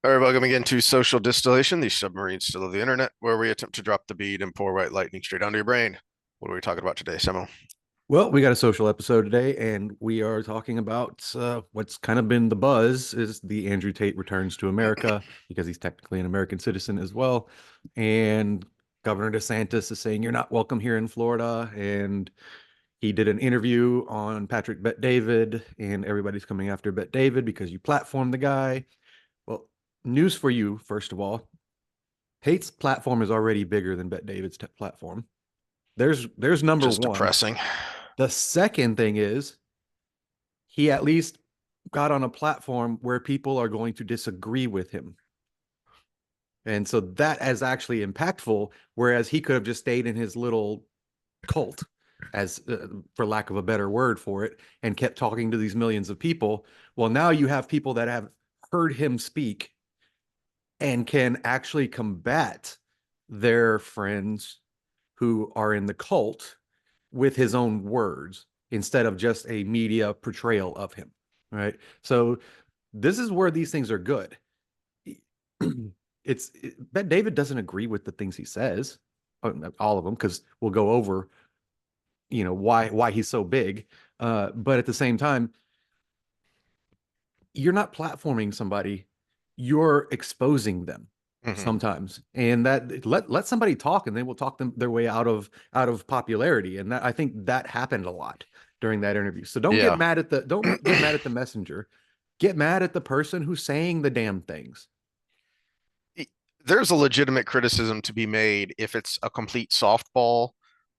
All right, welcome again to Social Distillation, the submarine still of the internet, where we attempt to drop the bead and pour white lightning straight onto your brain. What are we talking about today, Samo? Well, we got a social episode today, and we are talking about what's kind of been the buzz is the Andrew Tate returns to America because he's technically an American citizen as well. And Governor DeSantis is saying you're not welcome here in Florida. And he did an interview on Patrick Bet David, and everybody's coming after Bet David because you platformed the guy. Well, news for you, first of all. Tate's platform is already bigger than Bet David's platform. There's Which number is one. depressing. The second thing is he at least got on a platform where people are going to disagree with him. And so that is actually impactful, whereas he could have just stayed in his little cult, as for lack of a better word for it, and kept talking to these millions of people. Well, now you have people that have heard him speak and can actually combat their friends who are in the cult with his own words instead of just a media portrayal of him. Right. So this is where these things are good. Bet David doesn't agree with the things he says, all of them, because we'll go over, why he's so big. But at the same time, you're not platforming somebody, you're exposing them Hmm. sometimes, and that let somebody talk and they will talk them their way out of popularity, and that I think that happened a lot during that interview. So Yeah. don't get mad at the messenger, get mad at the person who's saying the damn things. There's a legitimate criticism to be made if it's a complete softball.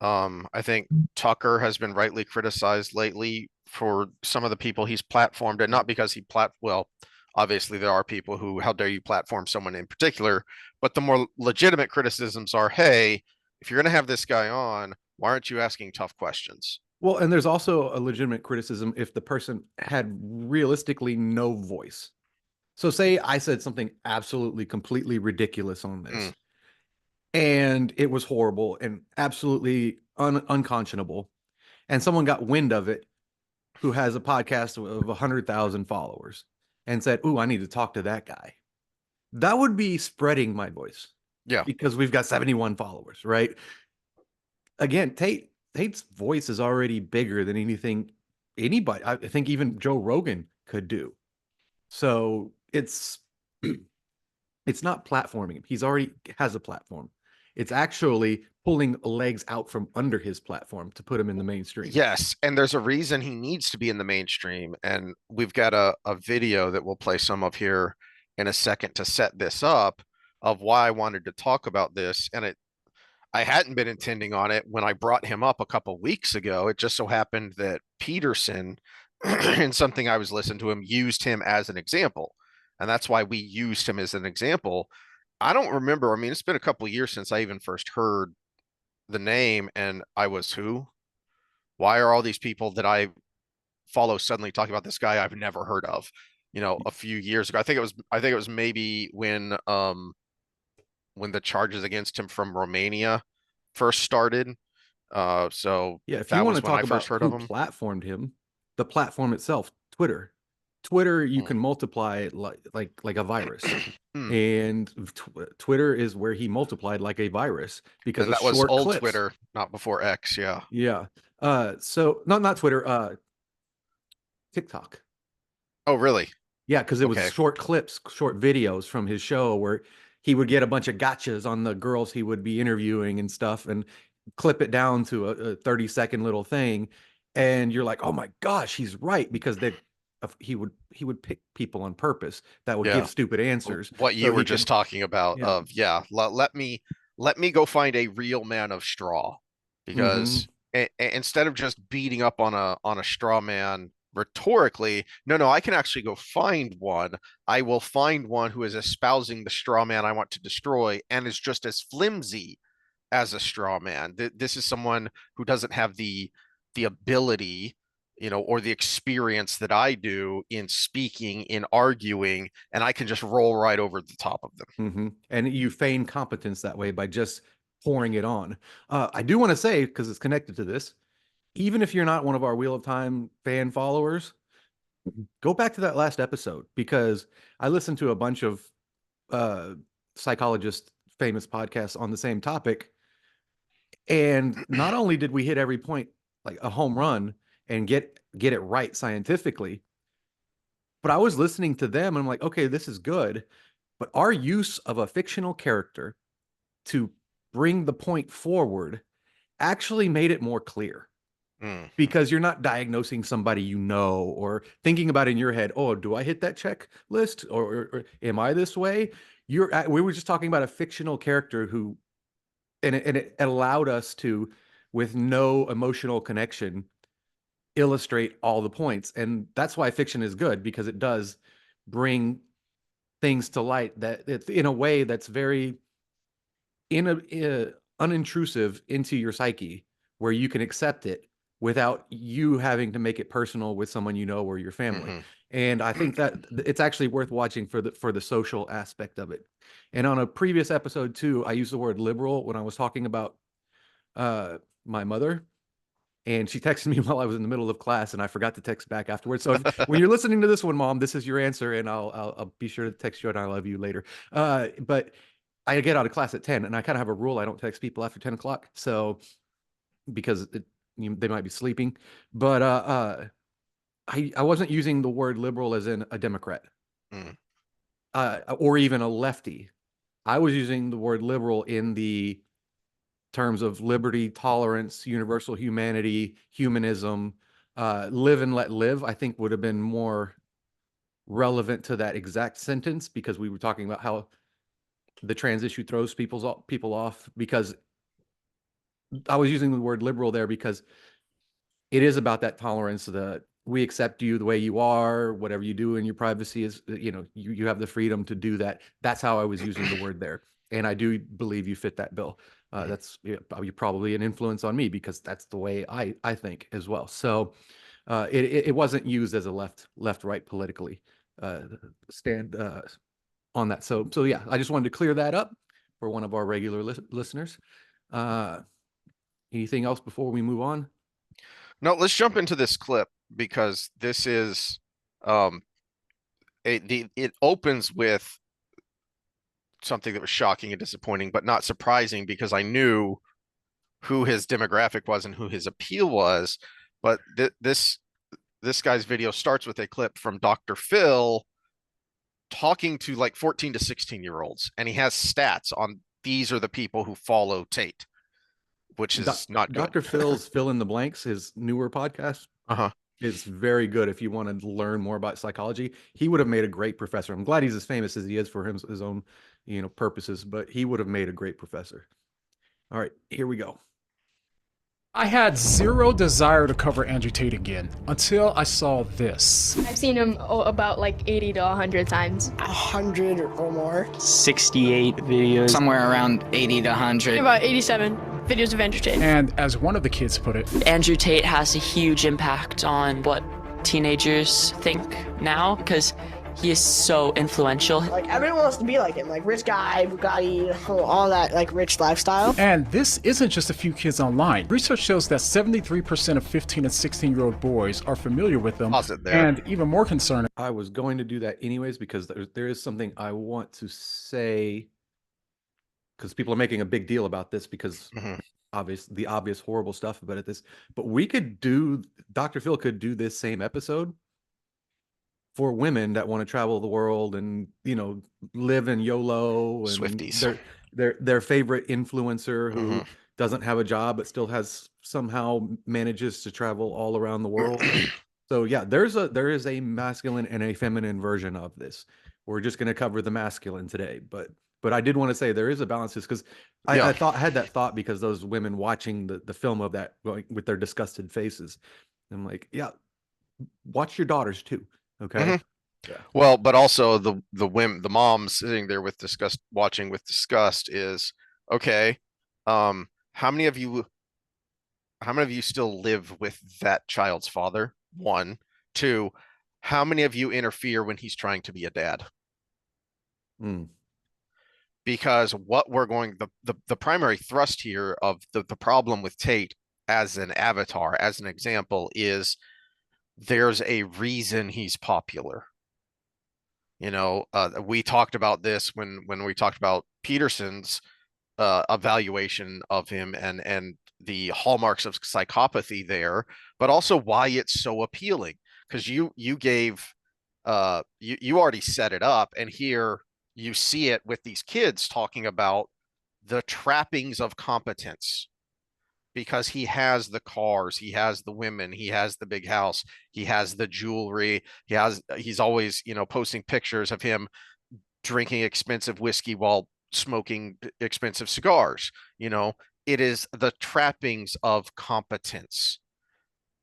I think Tucker has been rightly criticized lately for some of the people he's platformed, and not because well, obviously there are people who, how dare you platform someone in particular, but the more legitimate criticisms are, hey, if you're going to have this guy on, why aren't you asking tough questions? Well, and there's also a legitimate criticism if the person had realistically no voice. So say I said something absolutely completely ridiculous on Mm, this, and it was horrible and absolutely unconscionable, and someone got wind of it who has a podcast of 100,000 followers and said, "Ooh, I need to talk to that guy." That would be spreading my voice yeah. because we've got 71 followers, right? Again, Tate's voice is already bigger than anything anybody, I think even Joe Rogan could do. So it's not platforming him. He's already has a platform. It's actually pulling legs out from under his platform to put him in the mainstream. Yes, and there's a reason he needs to be in the mainstream. And we've got a video that we'll play some of here in a second to set this up of why I wanted to talk about this. And I hadn't been intending on it when I brought him up a couple weeks ago. It just so happened that Peterson, in something I was listening to him, used him as an example. And that's why we used him as an example. I don't remember. I mean, it's been a couple of years since I even first heard the name, and I was who? Why are all these people that I follow suddenly talking about this guy I've never heard of? A few years ago. I think it was maybe when the charges against him from Romania first started. So Yeah, if you that want to was when I talk first about heard of who him. platformed him, the platform itself, Twitter. Twitter, you Hmm. can multiply it like a virus. Hmm. And Twitter is where he multiplied like a virus because And of that was short old clips. Twitter, not before X. Yeah. Yeah. So not Twitter, TikTok. Oh, really? Yeah, because it was Okay. short clips, short videos from his show where he would get a bunch of gotchas on the girls he would be interviewing and stuff and clip it down to a 30-second little thing. And you're like, oh my gosh, he's right, because he would pick people on purpose that would give Yeah. stupid answers What so you were he just could, talking about yeah. of, yeah, let me go find a real man of straw, Hmm. because instead of just beating up on a straw man rhetorically, no, I can actually go find one. I will find one who is espousing the straw man I want to destroy and is just as flimsy as a straw man. This is someone who doesn't have the ability, or the experience that I do in speaking, in arguing, and I can just roll right over the top of them. And you feign competence that way by just pouring it on. I do want to say, because it's connected to this, even if you're not one of our Wheel of Time fan followers, go back to that last episode because I listened to a bunch of uh, psychologists, famous podcasts on the same topic. And not only did we hit every point like a home run and get it right scientifically, but I was listening to them and I'm like, okay, this is good. But our use of a fictional character to bring the point forward actually made it more clear Mm, because you're not diagnosing somebody you know or thinking about in your head, oh, do I hit that checklist or am I this way? We were just talking about a fictional character who, and it allowed us to, with no emotional connection, illustrate all the points. And that's why fiction is good because it does bring things to light that it's in a way that's very unintrusive into your psyche where you can accept it without you having to make it personal with someone you know or your family. hmm And I think that it's actually worth watching for the social aspect of it. And on a previous episode too, I used the word liberal when I was talking about my mother, and she texted me while I was in the middle of class, and I forgot to text back afterwards. So when you're listening to this one, Mom, this is your answer, and I'll be sure to text you and I love you later. But I get out of class at 10, and I kind of have a rule: I don't text people after 10 o'clock, so because they might be sleeping. But I wasn't using the word liberal as in a Democrat mm, or even a lefty. I was using the word liberal in the terms of liberty, tolerance, universal humanity, humanism, live and let live, I think would have been more relevant to that exact sentence because we were talking about how the trans issue throws people off because I was using the word liberal there because it is about that tolerance that we accept you the way you are, whatever you do in your privacy is, you have the freedom to do that. That's how I was using the word there. And I do believe you fit that bill. mm. That's probably an influence on me because that's the way I think as well. So it wasn't used as a left right politically uh, stand on that. So yeah, I just wanted to clear that up for one of our regular listeners. Uh, Anything else before we move on? No, let's jump into this clip because this is um it opens with something that was shocking and disappointing, but not surprising because I knew who his demographic was and who his appeal was. But this guy's video starts with a clip from Dr. Phil talking to like 14 to 16-year-olds, and he has stats on these are the people who follow Tate, which is not good. Dr. Phil's Fill in the Blanks, his newer podcast, Uh-huh. is very good if you want to learn more about psychology. He would have made a great professor. I'm glad he's as famous as he is for his own, purposes, but he would have made a great professor. All right, here we go. I had zero desire to cover Andrew Tate again until I saw this. I've seen him about like 80 to 100 times. 100 or more. 68 videos. Somewhere around 80 to 100. About 87 videos of Andrew Tate. And as one of the kids put it, Andrew Tate has a huge impact on what teenagers think now because he is so influential. Like, everyone wants to be like him. Like, rich guy, Bugatti, all that, like, rich lifestyle. and this isn't just a few kids online. Research shows that 73% of 15 and 16-year-old boys are familiar with them. Pause it there. And even more concerning, I was going to do that anyways because there is something I want to say because people are making a big deal about this because Mhm. the obvious horrible stuff about it. But we could do Dr. Phil could do this same episode for women that want to travel the world and live in YOLO and Swifties. their favorite influencer who Mhm. doesn't have a job but still has somehow manages to travel all around the world. So yeah, there is a masculine and a feminine version of this. We're just going to cover the masculine today, but I did want to say there is a balance because Yeah. I had that thought because those women watching the film of that going with their disgusted faces. I'm like, yeah, watch your daughters too. Okay. Mhm. Yeah. Well, but also the women, the moms sitting there with disgust, watching with disgust is okay. Um, how many of you how many of you still live with that child's father? One. Two, how many of you interfere when he's trying to be a dad? Mm. Because what we're going the primary thrust here of the problem with Tate as an avatar, as an example, is there's a reason he's popular. We talked about this when we talked about Peterson's evaluation of him and the hallmarks of psychopathy there, but also why it's so appealing. Because you gave you already set it up, and here you see it with these kids talking about the trappings of competence, because he has the cars, he has the women, he has the big house, he has the jewelry, he's always, posting pictures of him drinking expensive whiskey while smoking expensive cigars. It is the trappings of competence,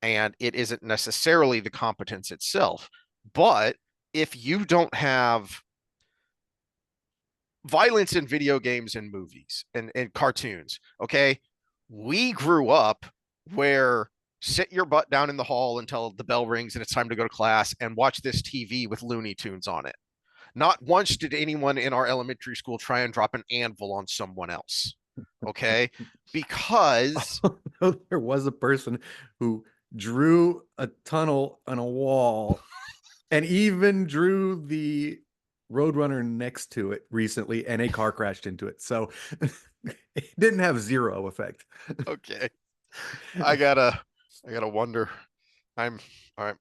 and it isn't necessarily the competence itself. But if you don't have violence in video games and movies and cartoons, okay, we grew up where sit your butt down in the hall until the bell rings and it's time to go to class and watch this TV with Looney Tunes on it. Not once did anyone in our elementary school try and drop an anvil on someone else. Okay. Because there was a person who drew a tunnel on a wall and even drew the Roadrunner next to it recently, and a car crashed into it. So it didn't have zero effect. Okay. I gotta wonder. I'm all right.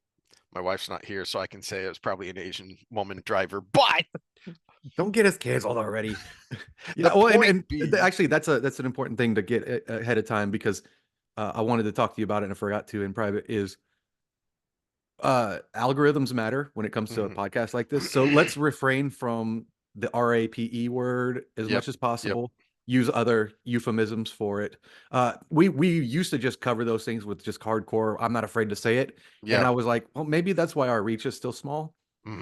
My wife's not here, so I can say it was probably an Asian woman driver, but don't get us canceled already. Yeah, well, and actually, that's an important thing to get ahead of time, because I wanted to talk to you about it and I forgot to in private. Is algorithms matter when it comes to a podcast like this. So let's refrain from the RAPE word as much as possible. Use other euphemisms for it. We used to just cover those things with just hardcore, I'm not afraid to say it. And I was like, well, maybe that's why our reach is still small.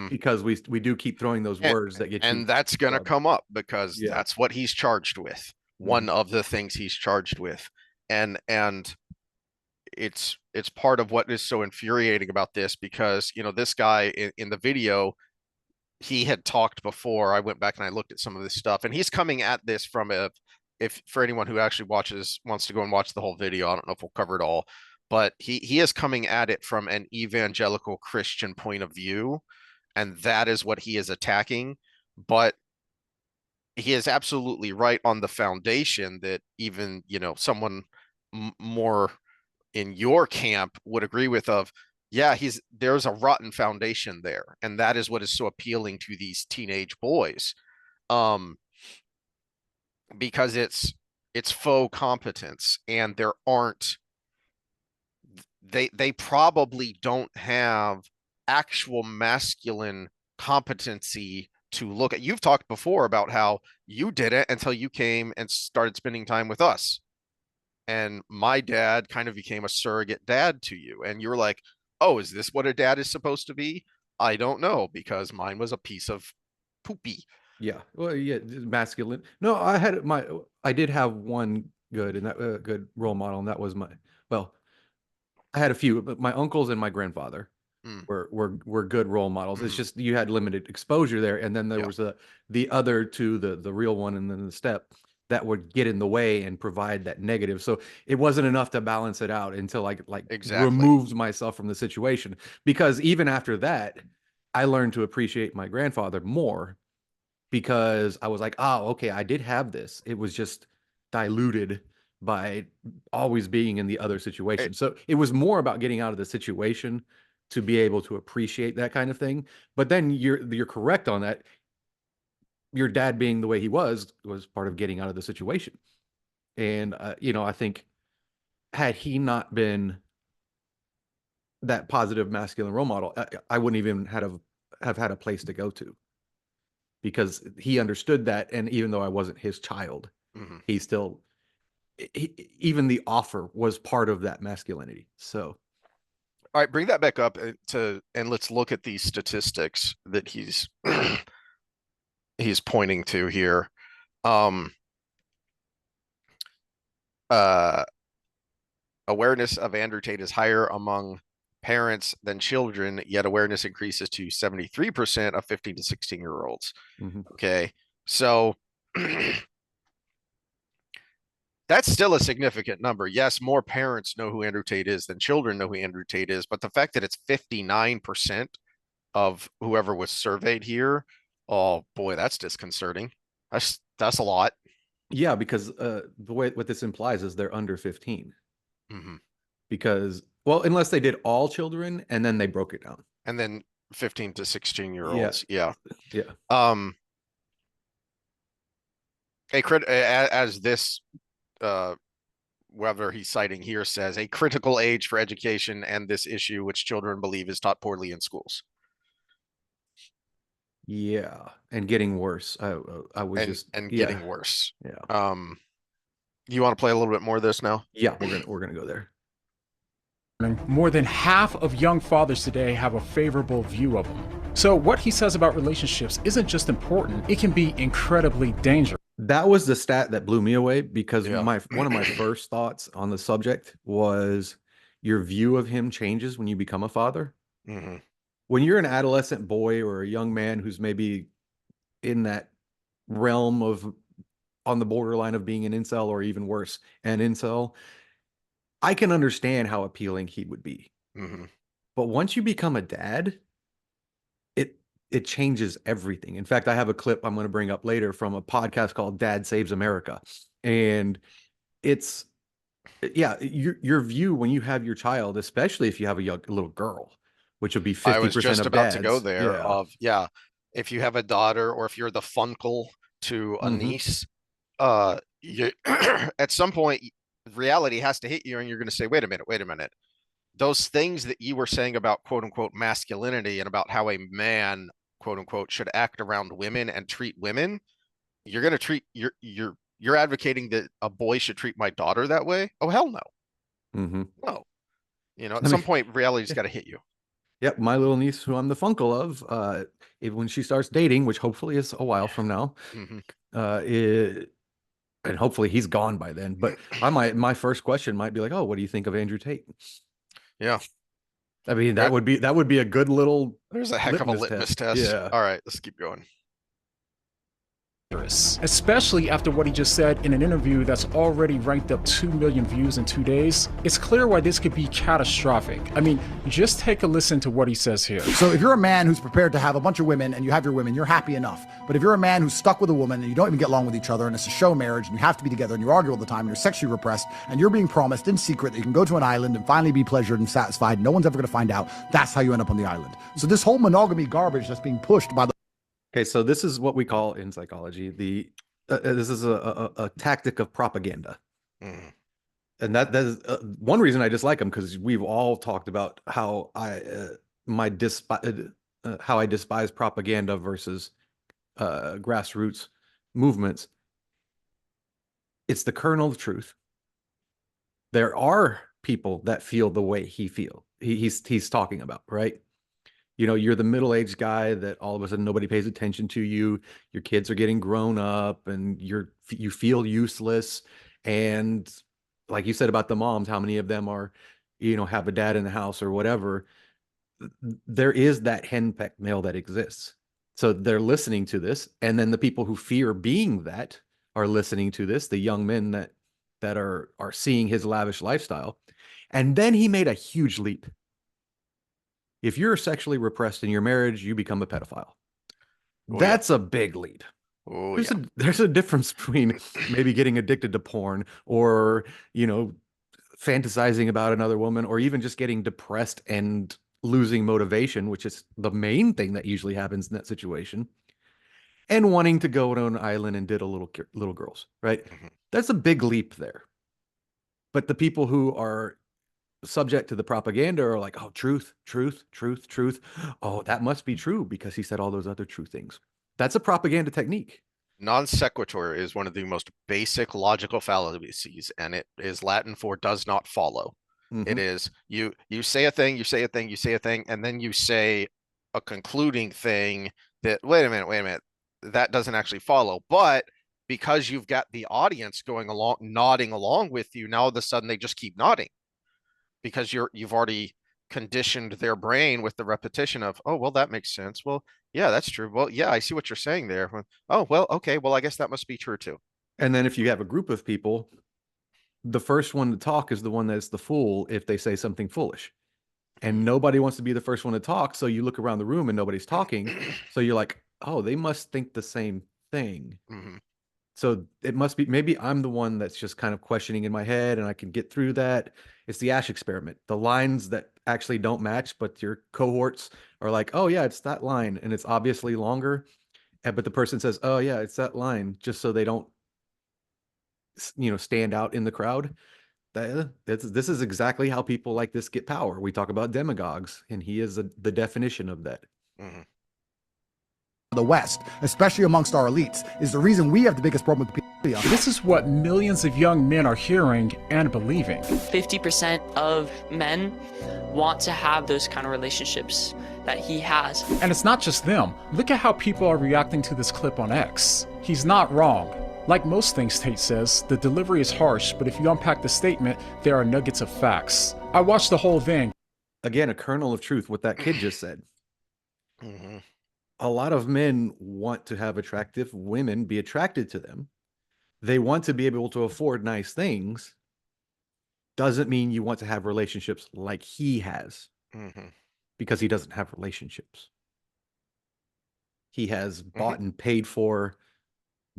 Because we do keep throwing those words that get you. And that's going to come up because that's what he's charged with. One of the things he's charged with. And it's part of what is so infuriating about this, because, this guy in the video, he had talked before. I went back and I looked at some of this stuff, and he's coming at this from if for anyone who actually wants to go and watch the whole video, I don't know if we'll cover it all, but he is coming at it from an evangelical Christian point of view. And that is what he is attacking. But he is absolutely right on the foundation that even, someone more in your camp would agree with of, yeah, there's a rotten foundation there. And that is what is so appealing to these teenage boys. Because it's faux competence, and they probably don't have actual masculine competency to look at. You've talked before about how you did it until you came and started spending time with us. And my dad kind of became a surrogate dad to you. And you were like, oh, is this what a dad is supposed to be? I don't know, because mine was a piece of poopy. Yeah. Well, yeah, masculine. No, I did have one good and that good role model, and that was I had a few, but my uncles and my grandfather were good role models. It's just you had limited exposure there, and then there was the other two, the real one, and then the step that would get in the way and provide that negative. So it wasn't enough to balance it out until I removed myself from the situation. Because even after that, I learned to appreciate my grandfather more, because I was like, oh, okay, I did have this. It was just diluted by always being in the other situation. So it was more about getting out of the situation to be able to appreciate that kind of thing. But then you're correct on that. Your dad being the way he was part of getting out of the situation. And I think had he not been that positive masculine role model, I wouldn't even have had a place to go to, because he understood that. And even though I wasn't his child, he still, even the offer was part of that masculinity. So, all right, bring that back up and let's look at these statistics that he's pointing to here. Awareness of Andrew Tate is higher among parents than children, yet awareness increases to 73% of 15 to 16-year-olds. Okay, so that's still a significant number. Yes, more parents know who Andrew Tate is than children know who Andrew Tate is, but the fact that it's 59% of whoever was surveyed here. Oh boy, that's disconcerting. That's a lot. Yeah, because the way what this implies is they're under 15. Hmm. Because, well, unless they did all children and then they broke it down. And then 15 to 16 year Yeah. olds. Yeah. Yeah. As this whether he's citing here says a critical age for education and this issue which children believe is taught poorly in schools. Yeah, and getting worse. I was just getting worse. Yeah. You want to play a little bit more of this now? Yeah, we're gonna go there. More than half of young fathers today have a favorable view of them. So what he says about relationships isn't just important, it can be incredibly dangerous. That was the stat that blew me away because Yeah. one of my first thoughts on the subject was your view of him changes when you become a father. Mm-hmm. When you're an adolescent boy or a young man who's maybe in that realm of on the borderline of being an incel or even worse, an incel, I can understand how appealing he would be. Mm-hmm. But once you become a dad, it changes everything. In fact, I have a clip I'm going to bring up later from a podcast called Dad Saves America. And it's, yeah, your view when you have your child, especially if you have a little girl, which would be 50% I was just of about dads. to go there Yeah. If you have a daughter or if you're the funkle to a niece, you at some point reality has to hit you and you're going to say, wait a minute. Those things that you were saying about quote unquote masculinity and about how a man quote unquote should act around women and treat women, you're going to treat you're advocating that a boy should treat my daughter that way? Oh hell no. Mm-hmm. No. At some point reality's got to hit you. Yep, my little niece, who I'm the funkle of, when she starts dating, which hopefully is a while from now, and hopefully he's gone by then. But my first question might be like, "Oh, what do you think of Andrew Tate?" Yeah, I mean that would be a good little. There's a heck of a litmus test. Yeah. All right, let's keep going. Especially after what he just said in an interview that's already ranked up 2 million views in 2 days. It's clear why this could be catastrophic. I mean, just take a listen to what he says here. So if you're a man who's prepared to have a bunch of women and you have your women, you're happy enough. But if you're a man who's stuck with a woman and you don't even get along with each other and it's a show marriage and you have to be together and you argue all the time and you're sexually repressed and you're being promised in secret that you can go to an island and finally be pleasured and satisfied, no one's ever going to find out, that's how you end up on the island. So this whole monogamy garbage that's being pushed by the... Okay, so this is what we call in psychology this is a tactic of propaganda. And that is one reason I dislike them, because we've all talked about how I despise propaganda versus grassroots movements. It's the kernel of truth. There are people that feel the way he's talking about, right? You're the middle-aged guy that all of a sudden nobody pays attention to you. Your kids are getting grown up and you feel useless. And like you said about the moms, how many of them are, have a dad in the house or whatever. There is that henpecked male that exists. So they're listening to this. And then the people who fear being that are listening to this, the young men that are seeing his lavish lifestyle. And then he made a huge leap. If you're sexually repressed in your marriage, you become a pedophile. That's a big lead. There's a difference between maybe getting addicted to porn or, fantasizing about another woman, or even just getting depressed and losing motivation, which is the main thing that usually happens in that situation, and wanting to go to an island and diddle little girls, right? That's a big leap there. But the people who are subject to the propaganda are like, oh, truth. Oh, that must be true because he said all those other true things. That's a propaganda technique. Non sequitur is one of the most basic logical fallacies, and it is Latin for does not follow. It is you say a thing, and then you say a concluding thing that, wait a minute, that doesn't actually follow. But because you've got the audience going along, nodding along with you, now all of a sudden they just keep nodding. Because you've already conditioned their brain with the repetition of, oh, well, that makes sense. Well, yeah, that's true. Well, yeah, I see what you're saying there. Oh, well, okay. Well, I guess that must be true too. And then if you have a group of people, the first one to talk is the one that's the fool if they say something foolish. and nobody wants to be the first one to talk. So you look around the room and nobody's talking. So you're like, oh, they must think the same thing. Mm-hmm. So it must be, maybe I'm the one that's just kind of questioning in my head and I can get through that. It's the Ash experiment. The lines that actually don't match, but your cohorts are like, oh yeah, it's that line and it's obviously longer. But the person says, oh yeah, it's that line, just so they don't, stand out in the crowd. This is exactly how people like this get power. We talk about demagogues, and he is the definition of that. Mm-hmm. The West, especially amongst our elites, is the reason we have the biggest problem with pedophilia. This is what millions of young men are hearing and believing. 50% of men want to have those kind of relationships that he has. And it's not just them. Look at how people are reacting to this clip on X. He's not wrong. Like most things Tate says, the delivery is harsh, but if you unpack the statement, there are nuggets of facts. I watched the whole thing. Again, a kernel of truth, what that kid just said. Mm-hmm. A lot of men want to have attractive women be attracted to them. They want to be able to afford nice things. Doesn't mean you want to have relationships like he has, Mm-hmm. because he doesn't have relationships. He has bought and paid for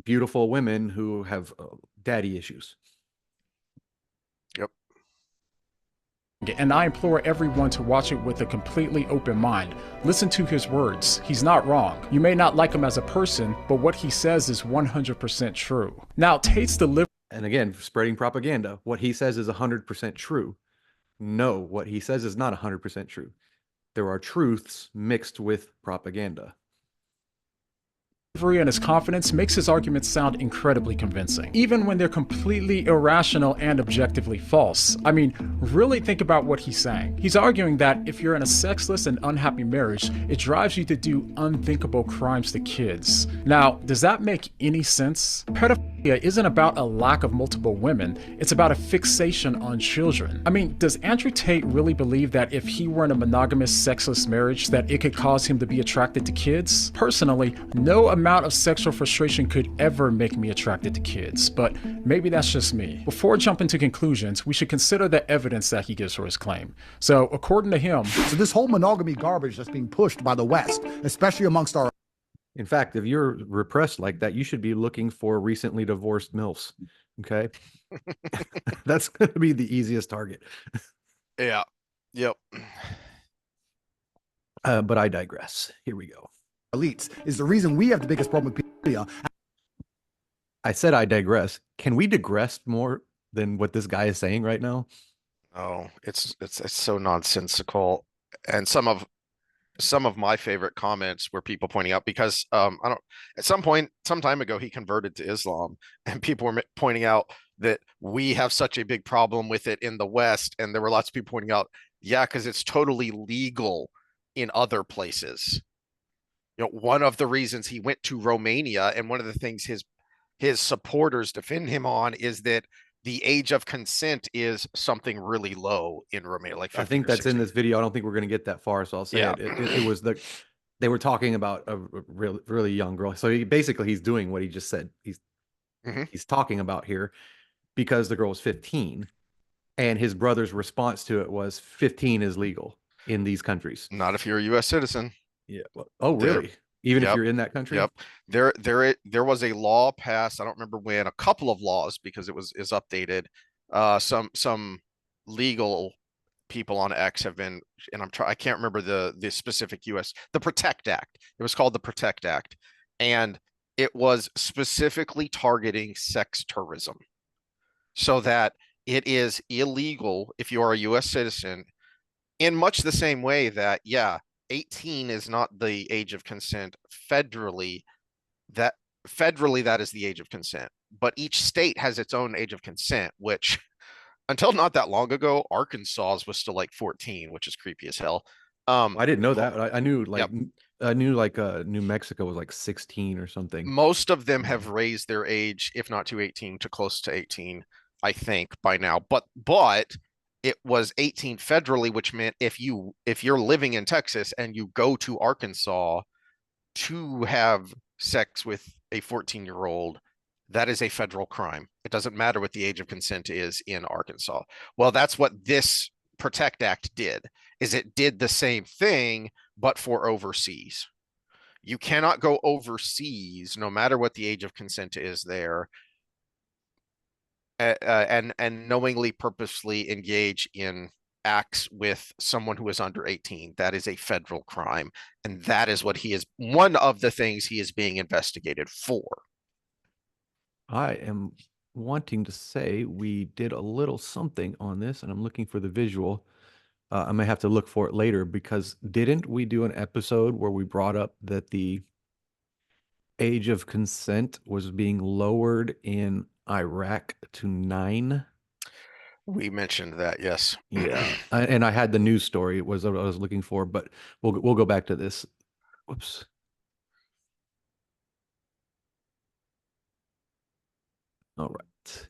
beautiful women who have daddy issues. Yep. And I implore everyone to watch it with a completely open mind. Listen to his words. He's not wrong. You may not like him as a person, but what he says is 100% true. Now, Tate's delivery. And again, spreading propaganda. What he says is 100% true. No, what he says is not 100% true. There are truths mixed with propaganda. And his confidence makes his arguments sound incredibly convincing, even when they're completely irrational and objectively false. I mean, really think about what he's saying. He's arguing that if you're in a sexless and unhappy marriage, it drives you to do unthinkable crimes to kids. Now, does that make any sense? Pedophilia isn't about a lack of multiple women, it's about a fixation on children. I mean, does Andrew Tate really believe that if he were in a monogamous, sexless marriage, that it could cause him to be attracted to kids? Personally, no amount of sexual frustration could ever make me attracted to kids, but maybe that's just me. Before jumping to conclusions, we should consider the evidence that he gives for his claim. So, according to him, So this whole monogamy garbage that's being pushed by the West, especially amongst our In fact, if you're repressed like that, you should be looking for recently divorced MILFs. Okay. That's going to be the easiest target. Yeah. Yep. But I digress. Here we go. elites, is the reason we have the biggest problem with pedophilia. I said I digress. Can we digress more than what this guy is saying right now? Oh, it's so nonsensical. And some of my favorite comments were people pointing out, because I don't, at some time ago he converted to Islam, and people were pointing out that we have such a big problem with it in the West, and there were lots of people pointing out, yeah, because it's totally legal in other places. You know, one of the reasons he went to Romania, and one of the things his supporters defend him on, is that the age of consent is something really low in Romania. Like I think that's in this video. I don't think we're going to get that far, so I'll say Yeah. it was they were talking about a really young girl. So he's doing what he just said. He's talking about here, because the girl was 15, and his brother's response to it was 15 is legal in these countries. Not if you're a U.S. citizen. Yeah. Oh, really? Even if Yep. you're in that country? Yep. There was a law passed, I don't remember when, a couple of laws, because it is updated. Some legal people on X have been, and I can't remember the specific US, the Protect Act. It was called the Protect Act, and it was specifically targeting sex tourism, so that it is illegal if you are a US citizen, in much the same way that, yeah, 18 is not the age of consent federally. That is the age of consent, but each state has its own age of consent, which until not that long ago, Arkansas's was still like 14, which is creepy as hell. I didn't know that. I knew Yep. New Mexico was like 16 or something. Most of them have raised their age, if not to 18, to close to 18, I think, by now. But it was 18 federally, which meant if you're living in Texas and you go to Arkansas to have sex with a 14-year-old, that is a federal crime. It doesn't matter what the age of consent is in Arkansas. Well, that's what this Protect Act did, is it did the same thing, but for overseas. You cannot go overseas, no matter what the age of consent is there, and knowingly, purposely engage in acts with someone who is under 18. That is a federal crime, and that is what he is, one of the things he is being investigated for. I am wanting to say we did a little something on this, and I'm looking for the visual. I may have to look for it later, because didn't we do an episode where we brought up that the age of consent was being lowered in Iraq to 9? We mentioned that, yes. Yeah, and I had the news story. It was what I was looking for, but we'll go back to this. Whoops. All right.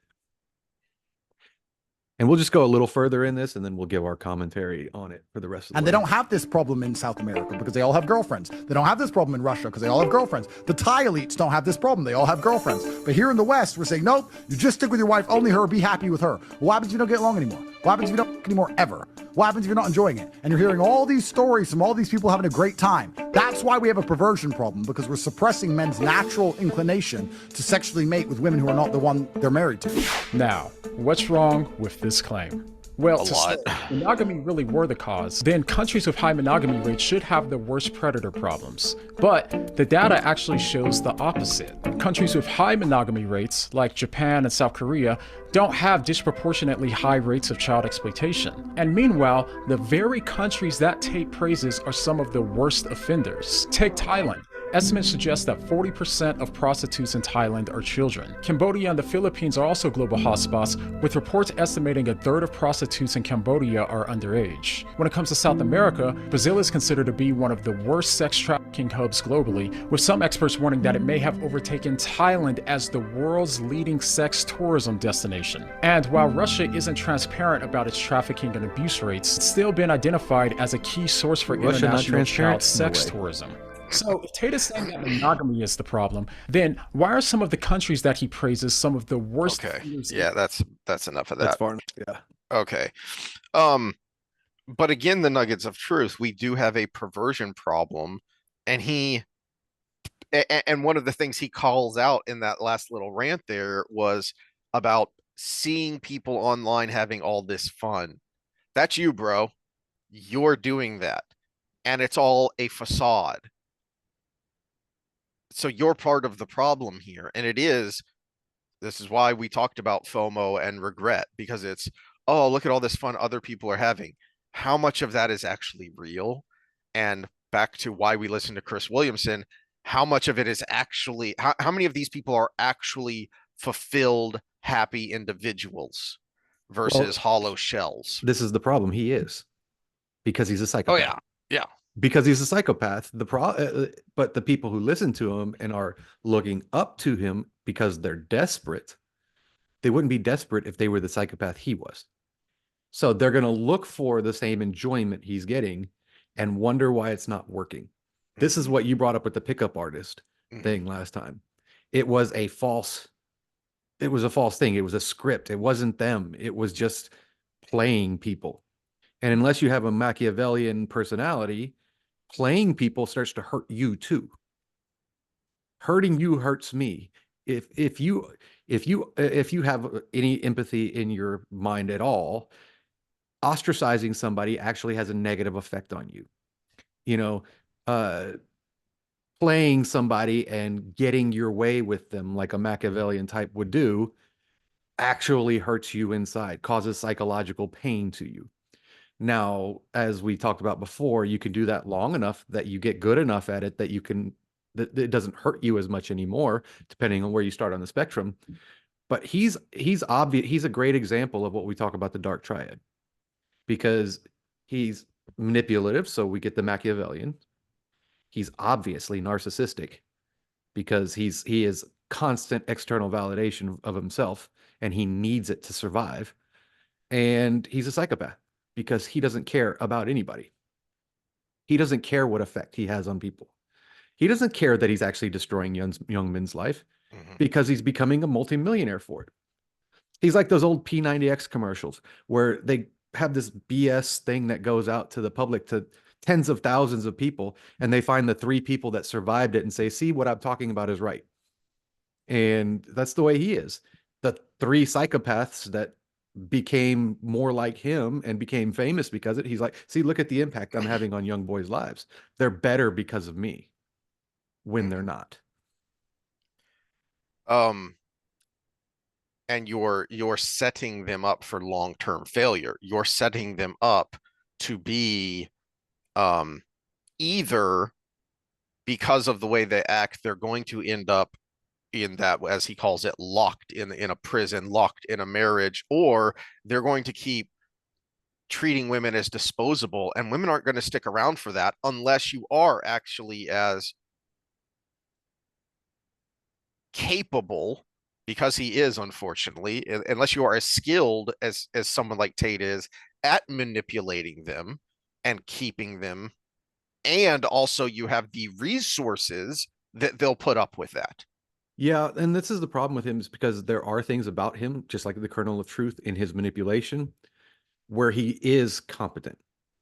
And we'll just go a little further in this, and then we'll give our commentary on it for the rest of the And they don't have this problem in South America because they all have girlfriends. They don't have this problem in Russia because they all have girlfriends. The Thai elites don't have this problem. They all have girlfriends. But here in the West, we're saying, nope, you just stick with your wife, only her, be happy with her. What happens if you don't get along anymore? What happens if you don't anymore ever? What happens if you're not enjoying it? And you're hearing all these stories from all these people having a great time. That's why we have a perversion problem, because we're suppressing men's natural inclination to sexually mate with women who are not the one they're married to. Now, what's wrong with this claim? Well, to lot. say monogamy really were the cause, then countries with high monogamy rates should have the worst predator problems. But the data actually shows the opposite. Countries with high monogamy rates, like Japan and South Korea, don't have disproportionately high rates of child exploitation. And meanwhile, the very countries that Tate praises are some of the worst offenders. Take Thailand. Estimates suggest that 40% of prostitutes in Thailand are children. Cambodia and the Philippines are also global hotspots, with reports estimating a third of prostitutes in Cambodia are underage. When it comes to South America, Brazil is considered to be one of the worst sex trafficking hubs globally, with some experts warning that it may have overtaken Thailand as the world's leading sex tourism destination. And while Russia isn't transparent about its trafficking and abuse rates, it's still been identified as a key source for international child sex tourism. So if Tate is saying that monogamy is the problem, then why are some of the countries that he praises some of the worst? Okay. Yeah, that's enough of that. That's far enough. Yeah. Okay. But again, the nuggets of truth, we do have a perversion problem, and and one of the things he calls out in that last little rant there was about seeing people online having all this fun. That's you, bro. You're doing that, and it's all a facade. So you're part of the problem here. And this is why we talked about FOMO and regret, because it's, oh, look at all this fun other people are having. How much of that is actually real? And back to why we listen to Chris Williamson, how much of it is actually, how many of these people are actually fulfilled, happy individuals versus hollow shells? This is the problem. He is, because he's a psychopath. Oh, yeah. Yeah. Because he's a psychopath. But the people who listen to him and are looking up to him because they're desperate, they wouldn't be desperate if they were the psychopath he was. So they're going to look for the same enjoyment he's getting and wonder why it's not working. This is what you brought up with the pickup artist thing last time. It was a false thing. It was a script. It wasn't them. It was just playing people. And unless you have a Machiavellian personality, playing people starts to hurt you too. Hurting you hurts me. If you have any empathy in your mind at all, ostracizing somebody actually has a negative effect on you. You know, playing somebody and getting your way with them like a Machiavellian type would do actually hurts you inside, causes psychological pain to you. Now, as we talked about before, you can do that long enough that you get good enough at it that it doesn't hurt you as much anymore, depending on where you start on the spectrum. But he's obvious. He's a great example of what we talk about the dark triad, because he's manipulative. So we get the Machiavellian. He's obviously narcissistic because he is constant external validation of himself, and he needs it to survive. And he's a psychopath, because he doesn't care about anybody. He doesn't care what effect he has on people. He doesn't care that he's actually destroying young men's life, because he's becoming a multimillionaire for it. He's like those old P90X commercials where they have this BS thing that goes out to the public, to tens of thousands of people, and they find the 3 people that survived it and say, see, what I'm talking about is right. And that's the way he is. The 3 psychopaths that became more like him and became famous because of it, he's like, see, look at the impact I'm having on young boys' lives. They're better because of me when they're not. And you're setting them up for long-term failure. You're setting them up to be either, because of the way they act, they're going to end up in that, as he calls it, locked in a prison, locked in a marriage, or they're going to keep treating women as disposable, and women aren't going to stick around for that unless you are actually as capable, because he is, unfortunately, unless you are as skilled as someone like Tate is at manipulating them and keeping them, and also you have the resources that they'll put up with that. Yeah, and this is the problem with him, is because there are things about him, just like the kernel of truth in his manipulation, where he is competent.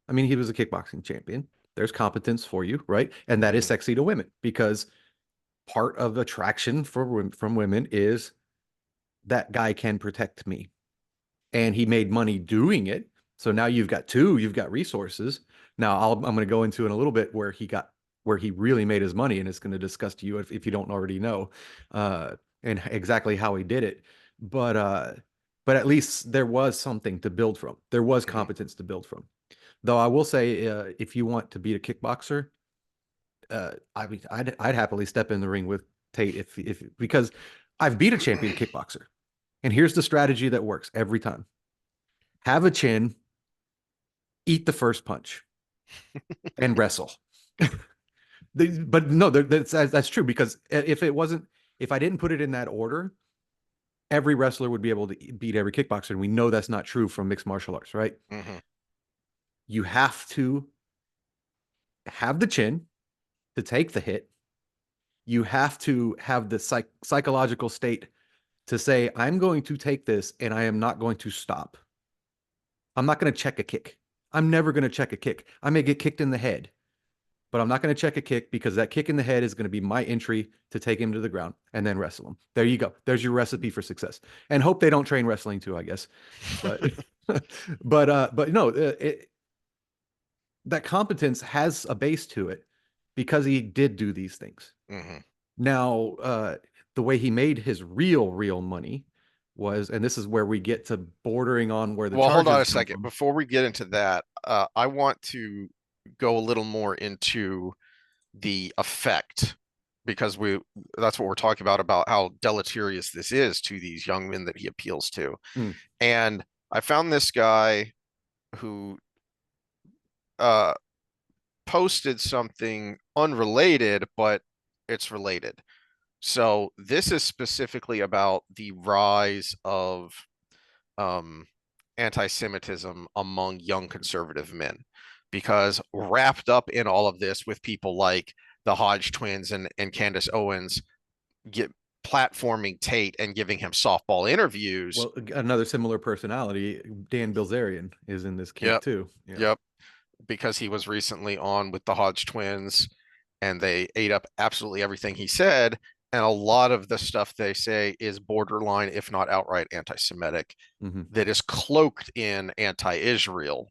I mean, he was a kickboxing champion. There's competence for you, right? And that is sexy to women, because part of attraction from women is that guy can protect me. And he made money doing it. So now you've got 2, you've got resources. Now I'm going to go into in a little bit where he really made his money, and it's going to disgust you if you don't already know, and exactly how he did it. But at least there was something to build from. There was competence to build from. Though I will say, if you want to beat a kickboxer, I mean, I'd happily step in the ring with Tate if because I've beat a champion kickboxer, and here's the strategy that works every time: have a chin, eat the first punch, and wrestle. But no, that's true, because if I didn't put it in that order, every wrestler would be able to beat every kickboxer, and we know that's not true from mixed martial arts, right? You have to have the chin to take the hit. You have to have the psychological state to say, I'm going to take this and I am not going to stop. I'm not going to check a kick. I'm never going to check a kick. I may get kicked in the head, but I'm not going to check a kick, because that kick in the head is going to be my entry to take him to the ground and then wrestle him. There you go. There's your recipe for success. And hope they don't train wrestling too, I guess. But but no, that competence has a base to it, because he did do these things. Now, the way he made his real money was, and this is where we get to bordering on where the Well, hold on a charges come second. from. Before we get into that, I want to go a little more into the effect, because that's what we're talking about how deleterious this is to these young men that he appeals to. And I found this guy who posted something unrelated, but it's related. So this is specifically about the rise of anti-Semitism among young conservative men, because wrapped up in all of this with people like the Hodge twins and Candace Owens get platforming Tate and giving him softball interviews. Well, another similar personality, Dan Bilzerian, is in this camp too. Yeah. Yep. Because he was recently on with the Hodge twins, and they ate up absolutely everything he said. And a lot of the stuff they say is borderline, if not outright anti-Semitic, that is cloaked in anti-Israel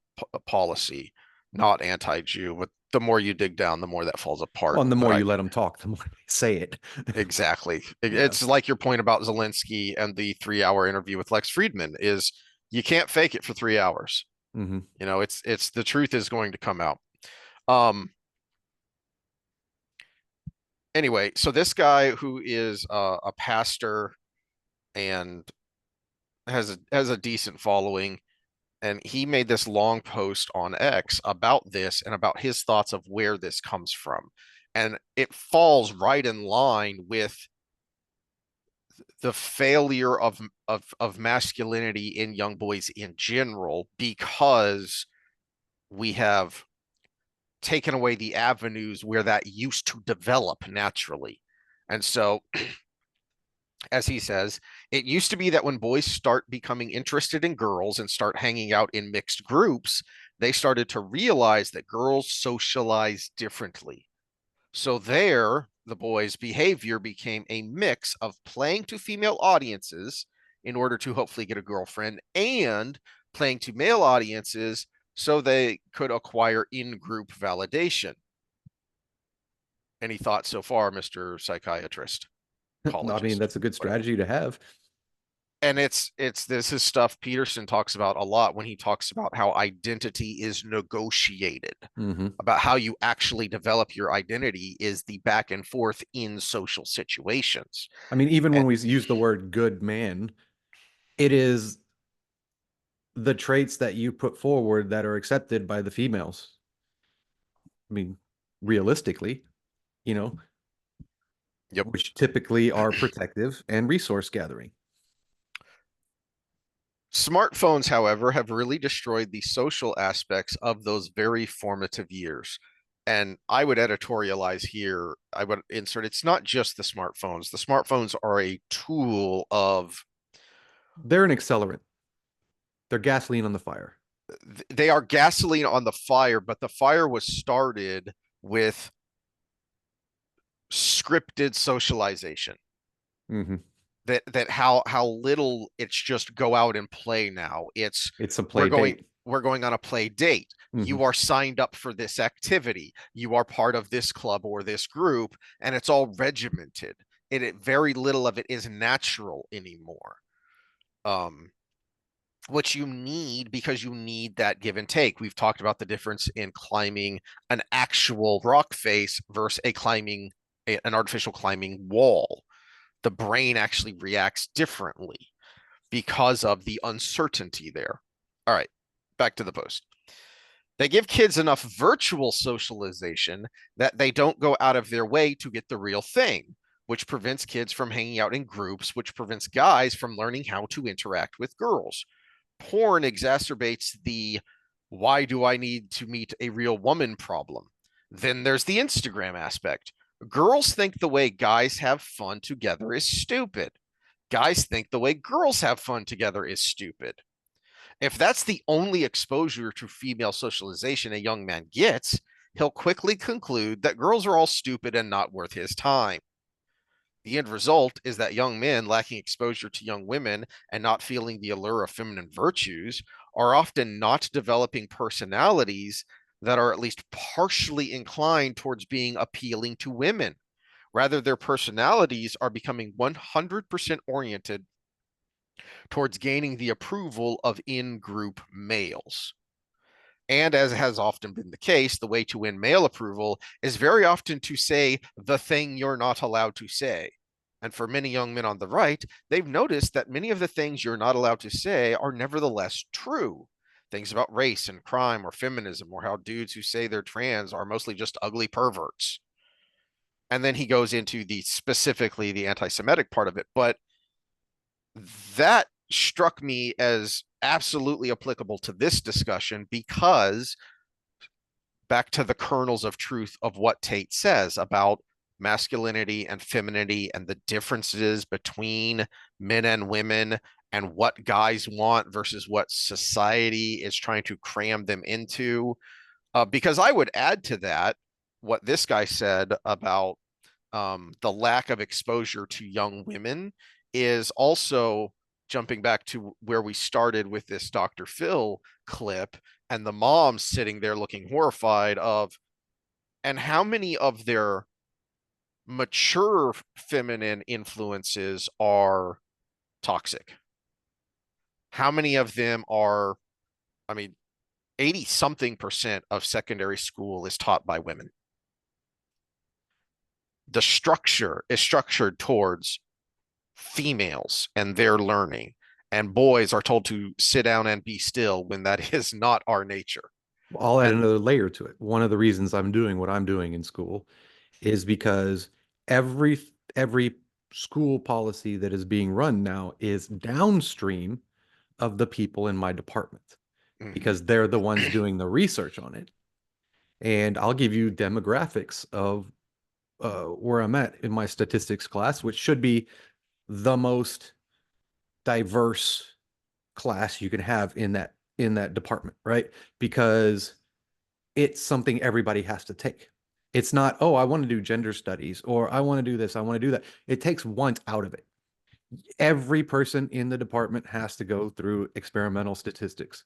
policy, not anti-Jew. But the more you dig down, the more that falls apart. Well, and the more you let them talk, the more they say it. Exactly. It's like your point about Zelensky and the 3-hour interview with Lex Friedman is, you can't fake it for 3 hours. You know, it's the truth is going to come out. Anyway, so this guy who is a pastor and has a decent following, and he made this long post on X about this and about his thoughts of where this comes from, and it falls right in line with the failure of masculinity in young boys in general, because we have taken away the avenues where that used to develop naturally. And so as he says, it used to be that when boys start becoming interested in girls and start hanging out in mixed groups, they started to realize that girls socialize differently. So there, the boys' behavior became a mix of playing to female audiences in order to hopefully get a girlfriend and playing to male audiences so they could acquire in-group validation. Any thoughts so far, Mr. Psychiatrist? I mean, that's a good strategy to have. And this is stuff Peterson talks about a lot when he talks about how identity is negotiated. About how you actually develop your identity is the back and forth in social situations. I mean, even when we use the word good man, it is the traits that you put forward that are accepted by the females. I mean, realistically, you know, Yep. which typically are protective and resource gathering. Smartphones, however, have really destroyed the social aspects of those very formative years. And I would editorialize here, I would insert, it's not just the smartphones. The smartphones are a tool of. They're an accelerant. They're gasoline on the fire. They are gasoline on the fire, but the fire was started with scripted socialization. That how little it's just go out and play now. It's a play date. We're going on a play date. You are signed up for this activity. You are part of this club or this group, and it's all regimented. Very little of it is natural anymore. Which you need because you need that give and take. We've talked about the difference in climbing an actual rock face versus an artificial climbing wall. The brain actually reacts differently because of the uncertainty there. All right, back to the post. They give kids enough virtual socialization that they don't go out of their way to get the real thing, which prevents kids from hanging out in groups, which prevents guys from learning how to interact with girls. Porn exacerbates the why do I need to meet a real woman problem. Then there's the Instagram aspect. Girls think the way guys have fun together is stupid. Guys think the way girls have fun together is stupid. If that's the only exposure to female socialization a young man gets, he'll quickly conclude that girls are all stupid and not worth his time. The end result is that young men lacking exposure to young women and not feeling the allure of feminine virtues are often not developing personalities that are at least partially inclined towards being appealing to women. Rather, their personalities are becoming 100% oriented towards gaining the approval of in-group males. And as has often been the case, the way to win male approval is very often to say the thing you're not allowed to say. And for many young men on the right, they've noticed that many of the things you're not allowed to say are nevertheless true. Things about race and crime or feminism, or how dudes who say they're trans are mostly just ugly perverts. And then he goes into specifically the anti-Semitic part of it. But that struck me as absolutely applicable to this discussion because back to the kernels of truth of what Tate says about masculinity and femininity and the differences between men and women and what guys want versus what society is trying to cram them into. Because I would add to that what this guy said about the lack of exposure to young women is also jumping back to where we started with this Dr. Phil clip and the moms sitting there looking horrified and how many of their mature feminine influences are toxic. How many of them are, 80 something percent of secondary school is taught by women. The structure is structured towards females and their learning, and boys are told to sit down and be still when that is not our nature. I'll add another layer to it. One of the reasons I'm doing what I'm doing in school is because every school policy that is being run now is downstream of the people in my department because they're the ones doing the research on it. And I'll give you demographics of where I'm at in my statistics class, which should be the most diverse class you can have in that department, right? Because it's something everybody has to take. It's not, oh, I want to do gender studies or I want to do this, I want to do that. It takes want out of it. Every person in the department has to go through experimental statistics.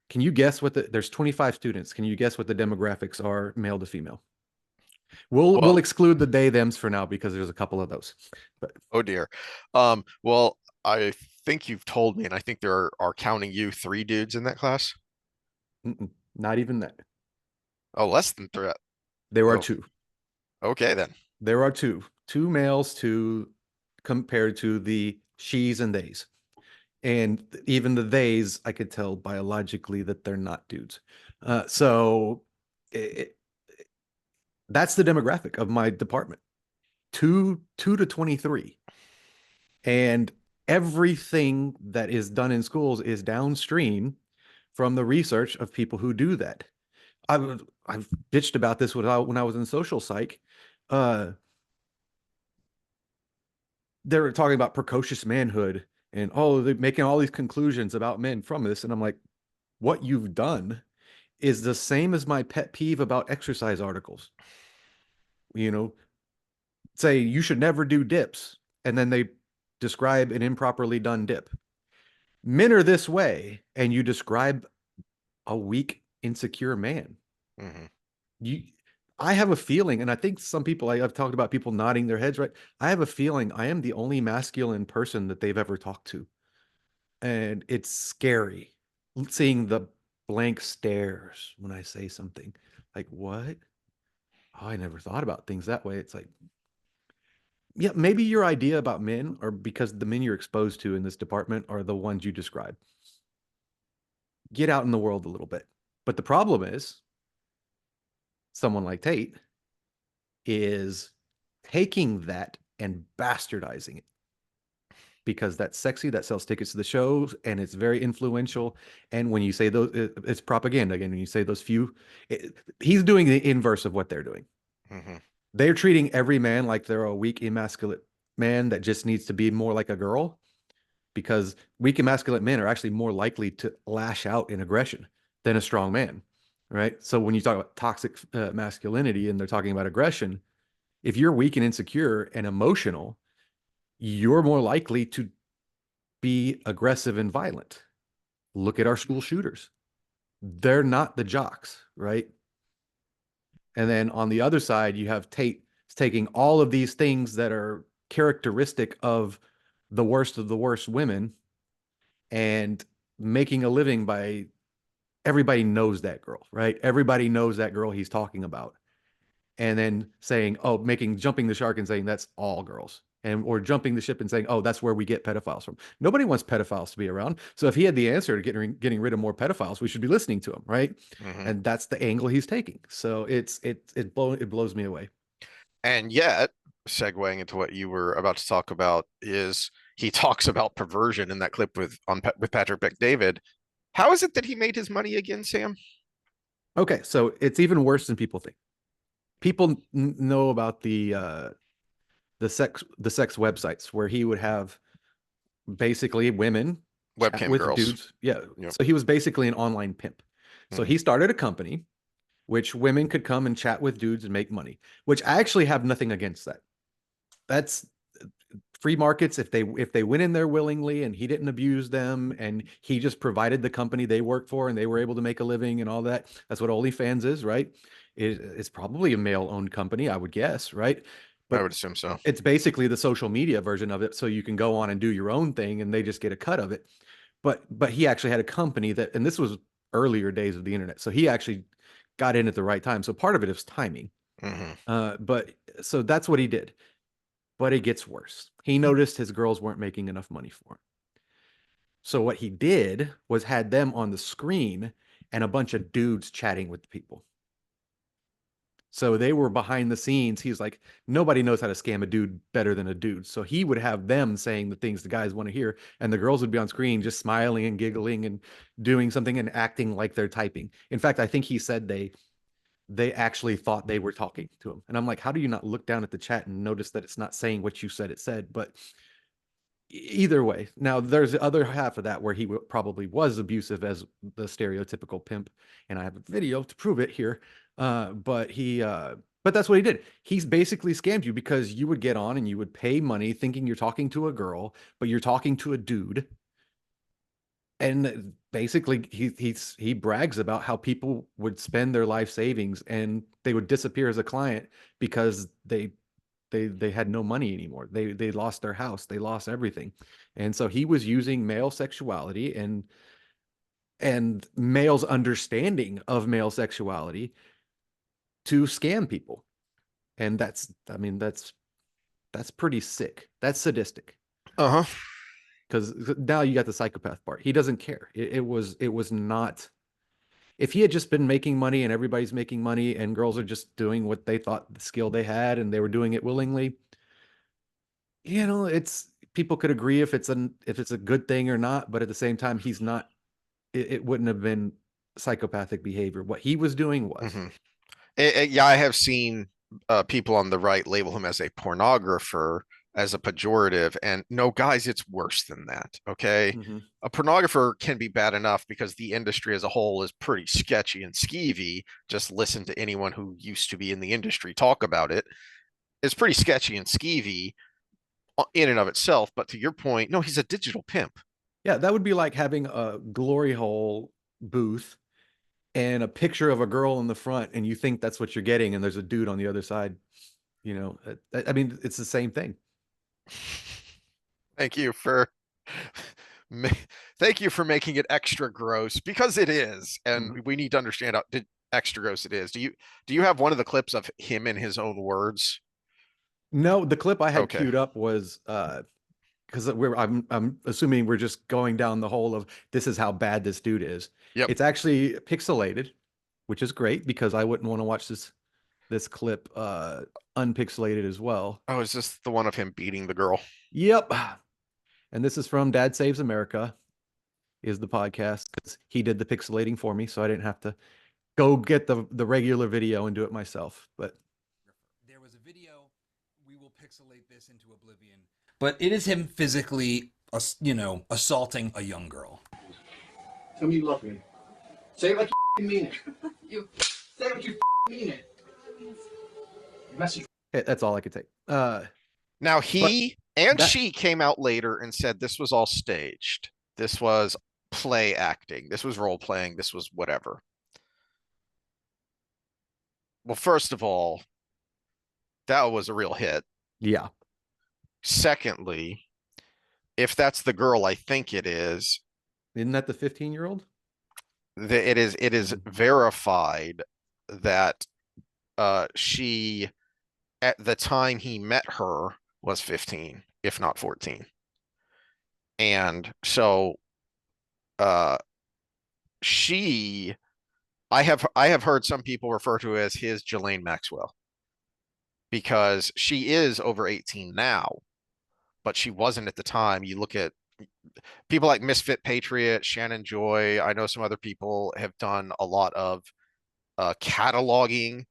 Can you guess there's 25 students. Can you guess what the demographics are, male to female? We'll Well, exclude the they thems for now because there's a couple of those. But oh dear. Well, I think you've told me, and I think there are counting you 3 dudes in that class. not even that. Oh, less than three. There are Oh, two. okay then. There are two males compared to the she's and theys. And even the theys, I could tell biologically that they're not dudes. So that's the demographic of my department. 2 to 23. And everything that is done in schools is downstream from the research of people who do that. I've bitched about this when I was in social psych. They were talking about precocious manhood and they're making all these conclusions about men from this. And I'm like, what you've done is the same as my pet peeve about exercise articles. You know, say you should never do dips, and then they describe an improperly done dip. Men are this way, and you describe a weak, insecure man. Mhm. I have a feeling, and I think some people, I've talked about people nodding their heads, right? I have a feeling I am the only masculine person that they've ever talked to. And it's scary seeing the blank stares when I say something like, what? Oh, I never thought about things that way. It's like, yeah, maybe your idea about men are because the men you're exposed to in this department are the ones you describe. Get out in the world a little bit. But the problem is, someone like Tate is taking that and bastardizing it because that's sexy, that sells tickets to the shows, and it's very influential. And when you say those, it's propaganda again. When you say those few, he's doing the inverse of what they're doing. Mhm. They're treating every man like they're a weak, emasculate man that just needs to be more like a girl, because weak, emasculate men are actually more likely to lash out in aggression than a strong man, right? So when you talk about toxic masculinity and they're talking about aggression, if you're weak and insecure and emotional, you're more likely to be aggressive and violent. Look at our school shooters. They're not the jocks, right? And then on the other side, you have Tate taking all of these things that are characteristic of the worst of the worst women and making a living by everybody knows that girl, right? Everybody knows that girl he's talking about. And then saying, oh, jumping the shark and saying that's all girls. Or jumping the ship and saying, oh, that's where we get pedophiles from. Nobody wants pedophiles to be around. So if he had the answer to getting rid of more pedophiles, we should be listening to him, right? Mhm. And that's the angle he's taking. So it blows me away. And yet, segueing into what you were about to talk about, is he talks about perversion in that clip with Patrick Bet-David. How is it that he made his money again, Sam? Okay, so it's even worse than people think. People know about the sex websites where he would have basically women chat Webcam with girls. dudes. Yeah. Yep. So he was basically an online pimp. So Mhm. he started a company which women could come and chat with dudes and make money, which I actually have nothing against that. That's free markets. If they went in there willingly and he didn't abuse them and he just provided the company they work for and they were able to make a living and all that, that's what OnlyFans is, right? It's probably a male-owned company, I would guess, right? I But would assume so. it's basically the social media version of it, so you can go on and do your own thing and they just get a cut of it. But he actually had a company that, and this was earlier days of the internet, so he actually got in at the right time. So part of it is timing. Mhm. But so that's what he did. But it gets worse. He noticed his girls weren't making enough money for him. So what he did was had them on the screen and a bunch of dudes chatting with people. So they were behind the scenes. He's like, nobody knows how to scam a dude better than a dude. So he would have them saying the things the guys want to hear, and the girls would be on screen just smiling and giggling and doing something and acting like they're typing. In fact, I think he said they actually thought they were talking to him. And I'm like, how do you not look down at the chat and notice that it's not saying what you said it said? But Either way. Now, there's the other half of that where he probably was abusive as the stereotypical pimp, and I have a video to prove it here. But that's what he did. He's basically scammed you because you would get on and you would pay money thinking you're talking to a girl, but you're talking to a dude. And basically, he brags about how people would spend their life savings and they would disappear as a client because they had no money anymore. They lost their house, they lost everything. And so he was using male sexuality and male's understanding of male sexuality to scam people. And I mean, that's pretty sick. That's sadistic. Uh-huh. Because now you got the psychopath part. He doesn't care. It was not. If he had just been making money and everybody's making money and girls are just doing what they thought the skill they had and they were doing it willingly, it's people could agree if it's a good thing or not, but at the same time, he's not. It wouldn't have been psychopathic behavior. What he was doing was. Mm-hmm. Yeah, I have seen people on the right label him as a pornographer, as a pejorative. And no, guys, it's worse than that. Okay. Mm-hmm. A pornographer can be bad enough because the industry as a whole is pretty sketchy and skeevy. Just listen to anyone who used to be in the industry talk about it. It's pretty sketchy and skeevy in and of itself. But to your point, no, he's a digital pimp. Yeah, that would be like having a glory hole booth and a picture of a girl in the front, and you think that's what you're getting, and there's a dude on the other side. I mean, it's the same thing. Thank you for thank you for making it extra gross, because it is, and we need to understand how extra gross it is. Do you have one of the clips of him in his own words? No, the clip I had Okay. queued up was because I'm assuming we're just going down the hole of this is how bad this dude is. Yep. It's actually pixelated, which is great because I wouldn't want to watch this clip unpixelated as well. Oh, is this the one of him beating the girl? Yep. And this is from Dad Saves America, is the podcast. He did the pixelating for me, so I didn't have to go get the regular video and do it myself. But there was a video. We will pixelate this into oblivion. But it is him physically, assaulting a young girl. Tell me you love me. Say it like you mean it. You say it like you mean it. Message. That's all I could take. Now she came out later and said this was all staged. This was play acting. This was role playing. This was whatever. Well, first of all, that was a real hit. Yeah. Secondly, if that's the girl I think it is, isn't that the 15-year-old? It is verified that she, at the time he met her, was 15, if not 14. And so I have heard some people refer to as his Ghislaine Maxwell, because she is over 18 now, but she wasn't at the time. You look at people like Misfit Patriot, Shannon Joy. I know some other people have done a lot of cataloging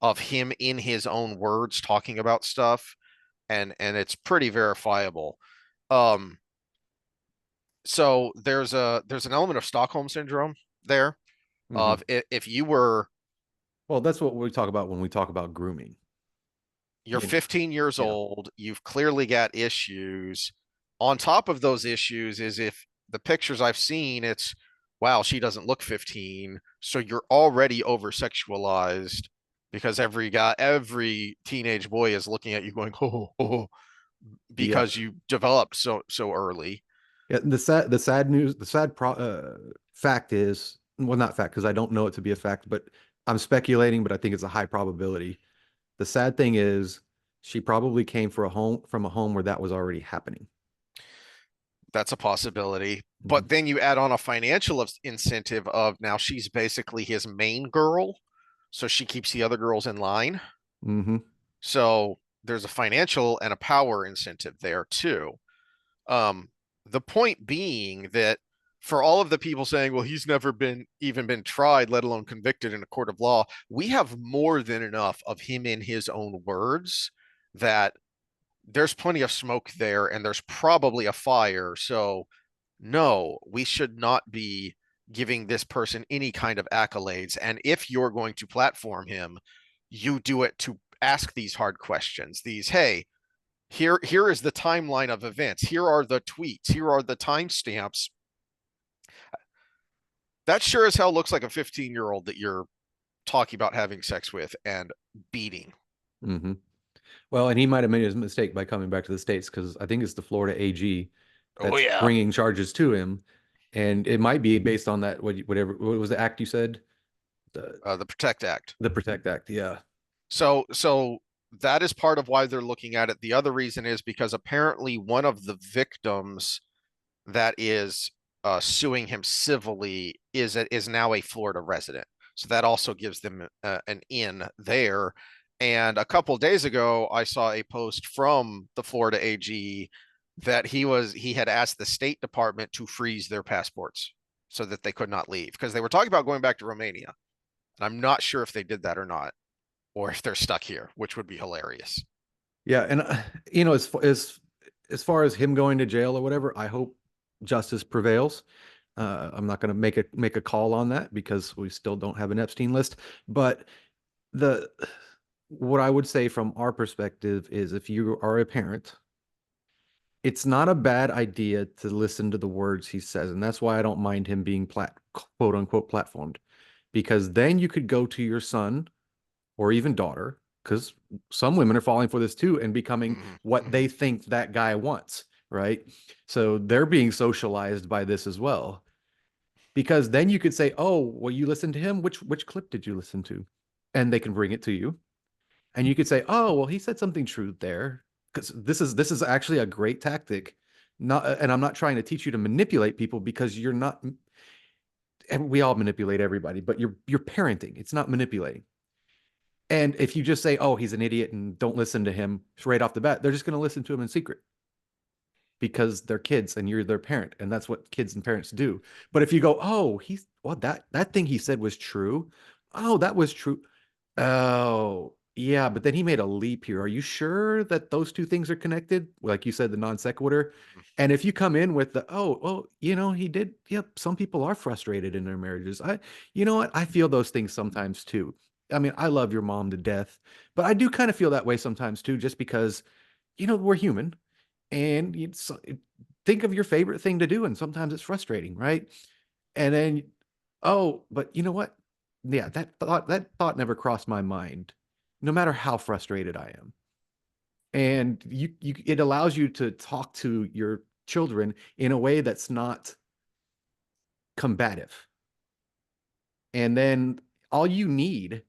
of him in his own words talking about stuff, and it's pretty verifiable. So there's an element of Stockholm syndrome there. Of if you were, well, that's what we talk about when we talk about grooming. You're 15 years old, you've clearly got issues. On top of those issues is, if the pictures I've seen, it's, wow, she doesn't look 15. So you're already over sexualized, because every teenage boy is looking at you going, oh, because you developed so early. Yeah, the sad fact is, well, not fact, because I don't know it to be a fact, but I'm speculating, but I think it's a high probability. The sad thing is, she probably came from a home where that was already happening. That's a possibility. But then you add on a financial incentive of, now she's basically his main girl, so she keeps the other girls in line. So there's a financial and a power incentive there too. The point being that for all of the people saying, well, he's never even been tried, let alone convicted in a court of law, we have more than enough of him in his own words that there's plenty of smoke there and there's probably a fire. So no, we should not be giving this person any kind of accolades. And if you're going to platform him, you do it to ask these hard questions. These, hey, here is the timeline of events. Here are the tweets. Here are the timestamps. That sure as hell looks like a 15-year-old that you're talking about having sex with and beating. Mm-hmm. Well, and he might have made his mistake by coming back to the States because I think it's the Florida AG that's bringing charges to him. And it might be based on that, what was the act you said? The Protect Act. The Protect Act, yeah. So that is part of why they're looking at it. The other reason is because apparently one of the victims that is suing him civilly is now a Florida resident. So that also gives them an in there. And a couple of days ago, I saw a post from the Florida AG that he had asked the State Department to freeze their passports so that they could not leave because they were talking about going back to Romania. And I'm not sure if they did that or not, or if they're stuck here, which would be hilarious. Yeah, and as far as him going to jail or whatever, I hope justice prevails. I'm not going to make a call on that because we still don't have an Epstein list. But what I would say from our perspective is, if you are a parent, it's not a bad idea to listen to the words he says, and that's why I don't mind him being quote unquote platformed, because then you could go to your son or even daughter, because some women are falling for this too and becoming what they think that guy wants, right? So they're being socialized by this as well. Because then you could say, oh, well, you listened to him? Which clip did you listen to? And they can bring it to you. And you could say, oh, well, he said something true there. Because this is actually a great tactic. And I'm not trying to teach you to manipulate people, because you're not, and we all manipulate everybody, but you're parenting. It's not manipulating. And if you just say, oh, he's an idiot and don't listen to him right off the bat, they're just going to listen to him in secret because they're kids and you're their parent. And that's what kids and parents do. But if you go, oh, that thing he said was true. Oh, that was true. Oh, yeah. But then he made a leap here. Are you sure that those two things are connected? Like you said, the non sequitur. And if you come in with the, oh, he did. Yep. Some people are frustrated in their marriages. You know what? I feel those things sometimes too. I mean, I love your mom to death, but I do kind of feel that way sometimes too, just because, we're human, and you think of your favorite thing to do, and sometimes it's frustrating, right? And then, oh, but you know what? Yeah, that thought never crossed my mind, no matter how frustrated I am. And it allows you to talk to your children in a way that's not combative. And then all you need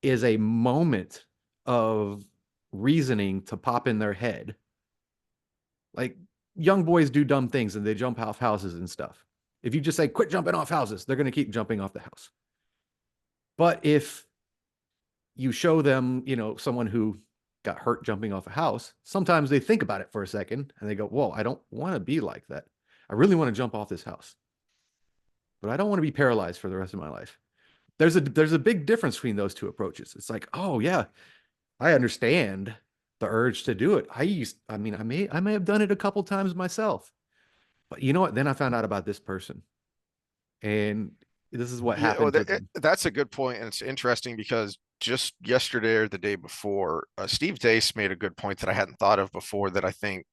is a moment of reasoning to pop in their head. Like, young boys do dumb things and they jump off houses and stuff. If you just say, quit jumping off houses, they're going to keep jumping off the house. But if you show them, someone who got hurt jumping off a house, sometimes they think about it for a second and they go, whoa, I don't want to be like that. I really want to jump off this house, but I don't want to be paralyzed for the rest of my life. There's a big difference between those two approaches. It's like, oh yeah, I understand the urge to do it. I may have done it a couple times myself, but you know what? Then I found out about this person, and this is what happened to them. That's a good point, and it's interesting because just yesterday or the day before, Steve Deace made a good point that I hadn't thought of before that I think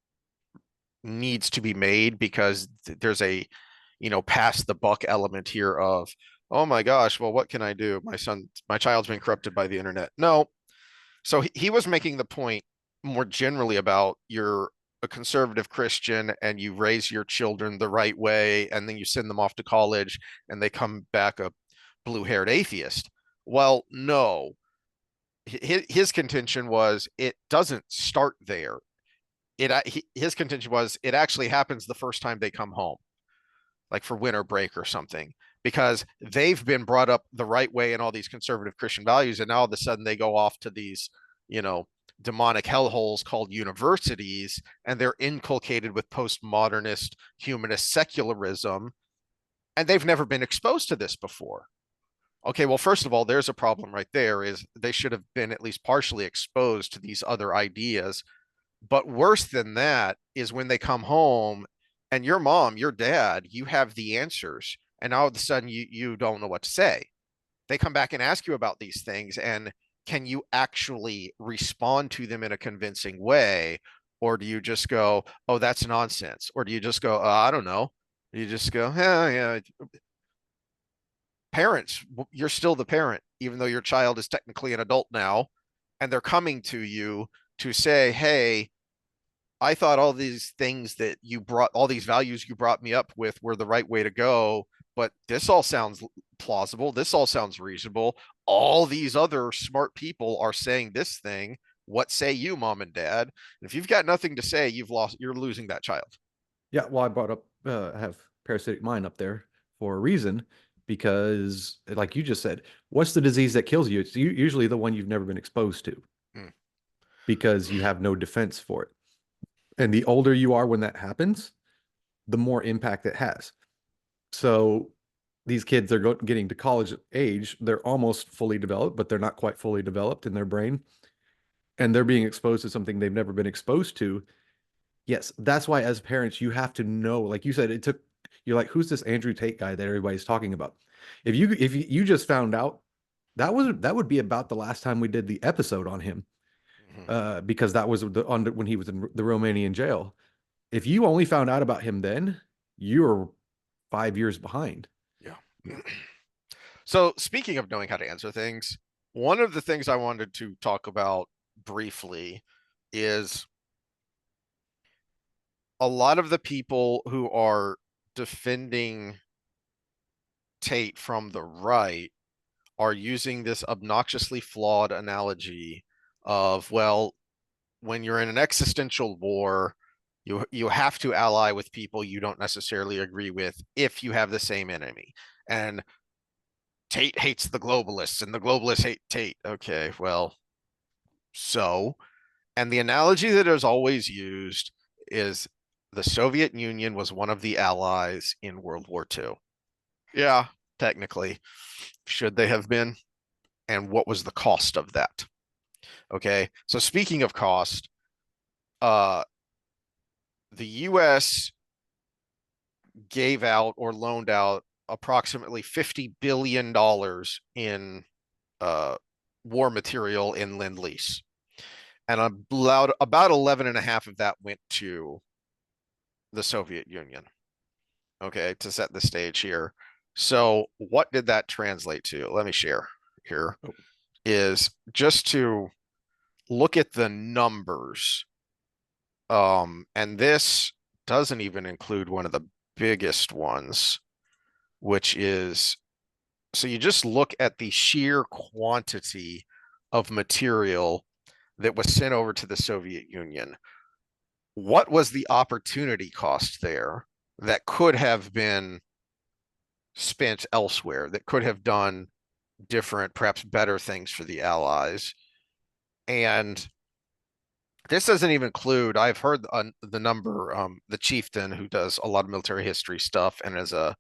needs to be made, because there's a pass the buck element here of, oh my gosh, well, what can I do? My child's been corrupted by the internet. No. So he was making the point more generally about, you're a conservative Christian and you raise your children the right way, and then you send them off to college and they come back a blue-haired atheist. Well, no. His contention was it doesn't start there. His contention was it actually happens the first time they come home, like for winter break or something, because they've been brought up the right way in all these conservative Christian values. And now all of a sudden they go off to these, demonic hellholes called universities, and they're inculcated with postmodernist, humanist secularism, and they've never been exposed to this before. Okay, well, first of all, there's a problem right there, is they should have been at least partially exposed to these other ideas But worse than that is when they come home and your mom, your dad, you have the answers, and all of a sudden you don't know what to say. They come back and ask you about these things, and can you actually respond to them in a convincing way? Or do you just go, oh, that's nonsense? Or do you just go, I don't know. You just go, yeah. Parents, you're still the parent, even though your child is technically an adult now, and they're coming to you to say, hey, I thought all these things that you brought, all these values you brought me up with were the right way to go, but this all sounds plausible. This all sounds reasonable. All these other smart people are saying this thing. What say you, mom and dad? And if you've got nothing to say, you're losing that child. Yeah, well, I brought up, I have parasitic mind up there for a reason, because, like you just said, what's the disease that kills you? It's usually the one you've never been exposed to, because you have no defense for it. And the older you are when that happens, the more impact it has. So these kids are getting to college age, they're almost fully developed, but they're not quite fully developed in their brain. And they're being exposed to something they've never been exposed to. Yes, that's why as parents, you have to know, like you said, you're like, who's this Andrew Tate guy that everybody's talking about? If you just found out, that would be about the last time we did the episode on him, because that was when he was in the Romanian jail. If you only found out about him then, you're 5 years behind. Yeah. So speaking of knowing how to answer things, one of the things I wanted to talk about briefly is a lot of the people who are defending Tate from the right are using this obnoxiously flawed analogy of, well, when you're in an existential war, you have to ally with people you don't necessarily agree with if you have the same enemy. And Tate hates the globalists and the globalists hate Tate. Okay, well, so, and the analogy that is always used is the Soviet Union was one of the allies in World War II. Yeah, technically. Should they have been? And what was the cost of that? Okay, so speaking of cost, the US gave out or loaned out approximately $50 billion in war material in Lend-Lease. And about 11 and a half of that went to the Soviet Union. Okay, to set the stage here. So what did that translate to? Let me share here. Is just to look at the numbers. And this doesn't even include one of the biggest ones, which is, so you just look at the sheer quantity of material that was sent over to the Soviet Union. What was the opportunity cost there that could have been spent elsewhere, that could have done different, perhaps better things for the Allies? And this doesn't even include, I've heard the number, the chieftain who does a lot of military history stuff and is a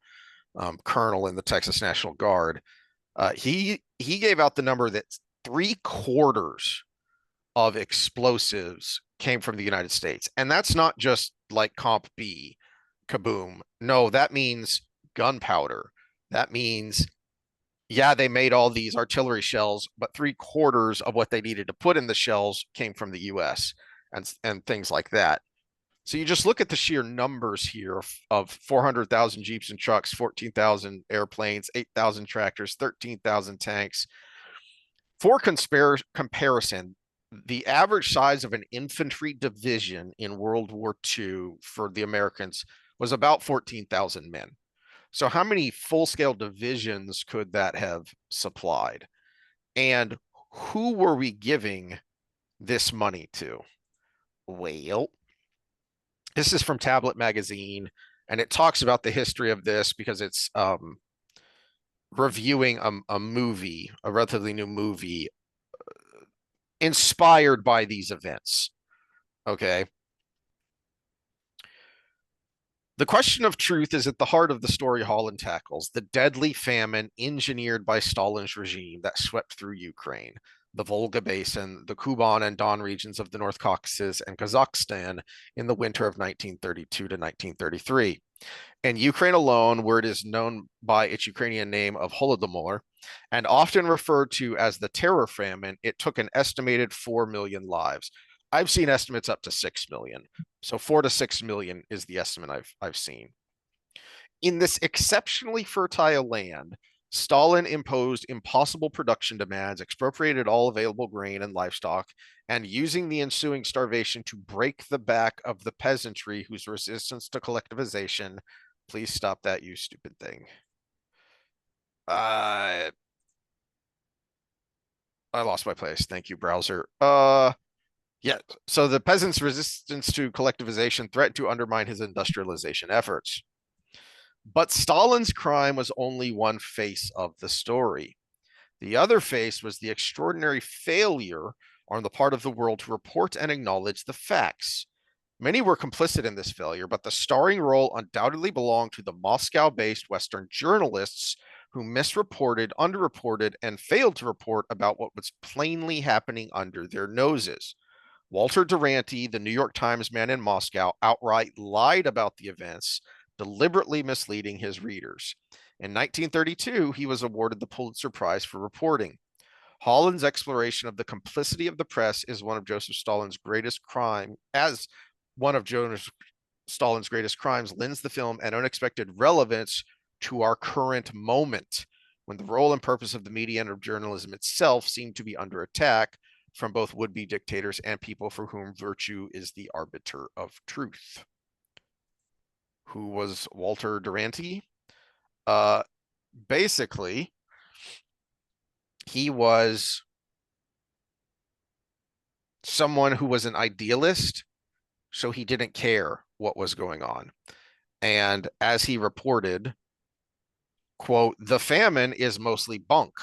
colonel in the Texas National Guard. He gave out the number that 3/4 of explosives came from the United States. And that's not just like Comp B, kaboom. No, that means gunpowder. That means, yeah, they made all these artillery shells, but 3/4 of what they needed to put in the shells came from the US and things like that. So you just look at the sheer numbers here of 400,000 Jeeps and trucks, 14,000 airplanes, 8,000 tractors, 13,000 tanks. For comparison, the average size of an infantry division in World War II for the Americans was about 14,000 men. So how many full-scale divisions could that have supplied? And who were we giving this money to? Well, this is from Tablet Magazine, and it talks about the history of this because it's reviewing a movie, a relatively new movie, inspired by these events. Okay. The question of truth is at the heart of the story Holland tackles, the deadly famine engineered by Stalin's regime that swept through Ukraine. the Volga Basin, the Kuban and Don regions of the North Caucasus, and Kazakhstan in the winter of 1932 to 1933. In Ukraine alone, where it is known by its Ukrainian name of Holodomor, and often referred to as the Terror Famine, it took an estimated 4 million lives. I've seen estimates up to 6 million. So 4 to 6 million is the estimate I've seen. In this exceptionally fertile land, Stalin imposed impossible production demands, expropriated all available grain and livestock, and using the ensuing starvation to break the back of the peasantry whose resistance to collectivization. Please stop that, you stupid thing. I lost my place. Thank you, browser. Yeah, so the peasants' resistance to collectivization threatened to undermine his industrialization efforts. But Stalin's crime was only one face of the story. The other face was the extraordinary failure on the part of the world to report and acknowledge the facts. Many were complicit in this failure, but the starring role undoubtedly belonged to the Moscow-based Western journalists who misreported, underreported, and failed to report about what was plainly happening under their noses. Walter Durante, the New York Times man in Moscow, outright lied about the events, deliberately misleading his readers. In 1932, he was awarded the Pulitzer Prize for reporting. Holland's exploration of the complicity of the press is one of Joseph Stalin's greatest crime. As one of Joseph Stalin's greatest crimes, lends the film an unexpected relevance to our current moment, when the role and purpose of the media and of journalism itself seem to be under attack from both would-be dictators and people for whom virtue is the arbiter of truth. Who was Walter Durante? Basically, he was someone who was an idealist, so he didn't care what was going on. And as he reported, quote, "The famine is mostly bunk,"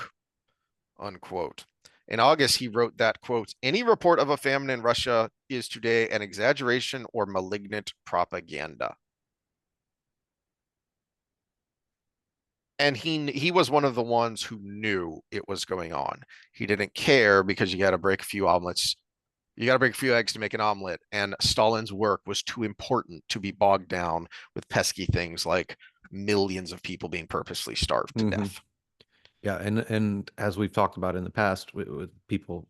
unquote. In August, he wrote that, quote, "Any report of a famine in Russia is today an exaggeration or malignant propaganda." And he was one of the ones who knew it was going on. He didn't care because you got to break a few omelets. You got to break a few eggs to make an omelet. And Stalin's work was too important to be bogged down with pesky things like millions of people being purposely starved to death. Yeah, and as we've talked about in the past with people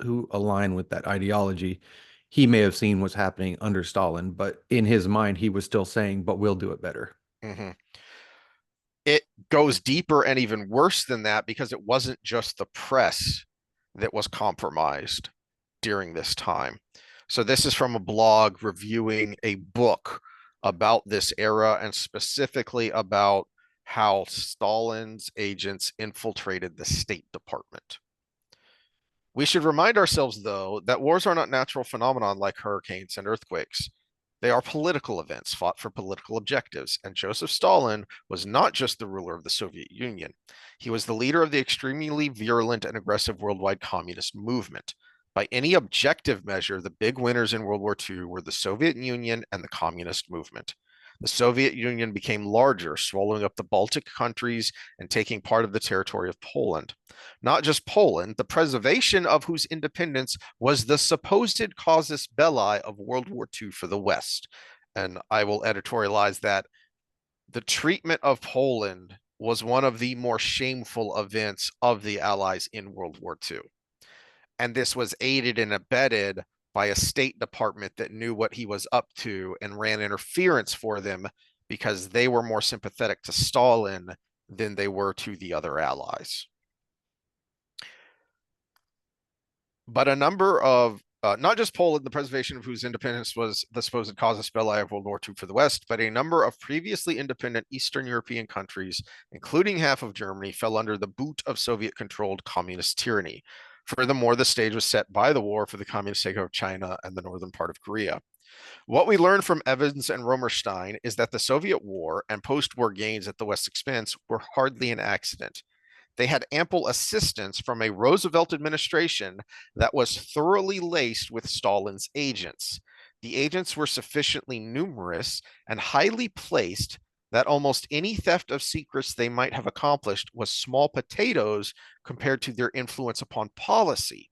who align with that ideology, he may have seen what's happening under Stalin, but in his mind, he was still saying, "But we'll do it better." Mm-hmm. It goes deeper and even worse than that, because it wasn't just the press that was compromised during this time. So this is from a blog reviewing a book about this era, and specifically about how Stalin's agents infiltrated the State Department. We should remind ourselves, though, that wars are not natural phenomena like hurricanes and earthquakes. They are political events fought for political objectives, and Joseph Stalin was not just the ruler of the Soviet Union. He was the leader of the extremely virulent and aggressive worldwide communist movement. By any objective measure, the big winners in World War II were the Soviet Union and the communist movement. The Soviet Union became larger, swallowing up the Baltic countries and taking part of the territory of Poland. Not just Poland, the preservation of whose independence was the supposed casus belli of World War II for the West. And I will editorialize that the treatment of Poland was one of the more shameful events of the Allies in World War II. And this was aided and abetted by a State Department that knew what he was up to and ran interference for them, because they were more sympathetic to Stalin than they were to the other allies. But a number of, not just Poland, the preservation of whose independence was the supposed casus belli of World War II for the West, but a number of previously independent Eastern European countries, including half of Germany, fell under the boot of Soviet-controlled communist tyranny. Furthermore, the stage was set by the war for the communist takeover of China and the northern part of Korea. What we learn from Evans and Romerstein is that the Soviet war and post-war gains at the West's expense were hardly an accident. They had ample assistance from a Roosevelt administration that was thoroughly laced with Stalin's agents. The agents were sufficiently numerous and highly placed that almost any theft of secrets they might have accomplished was small potatoes compared to their influence upon policy.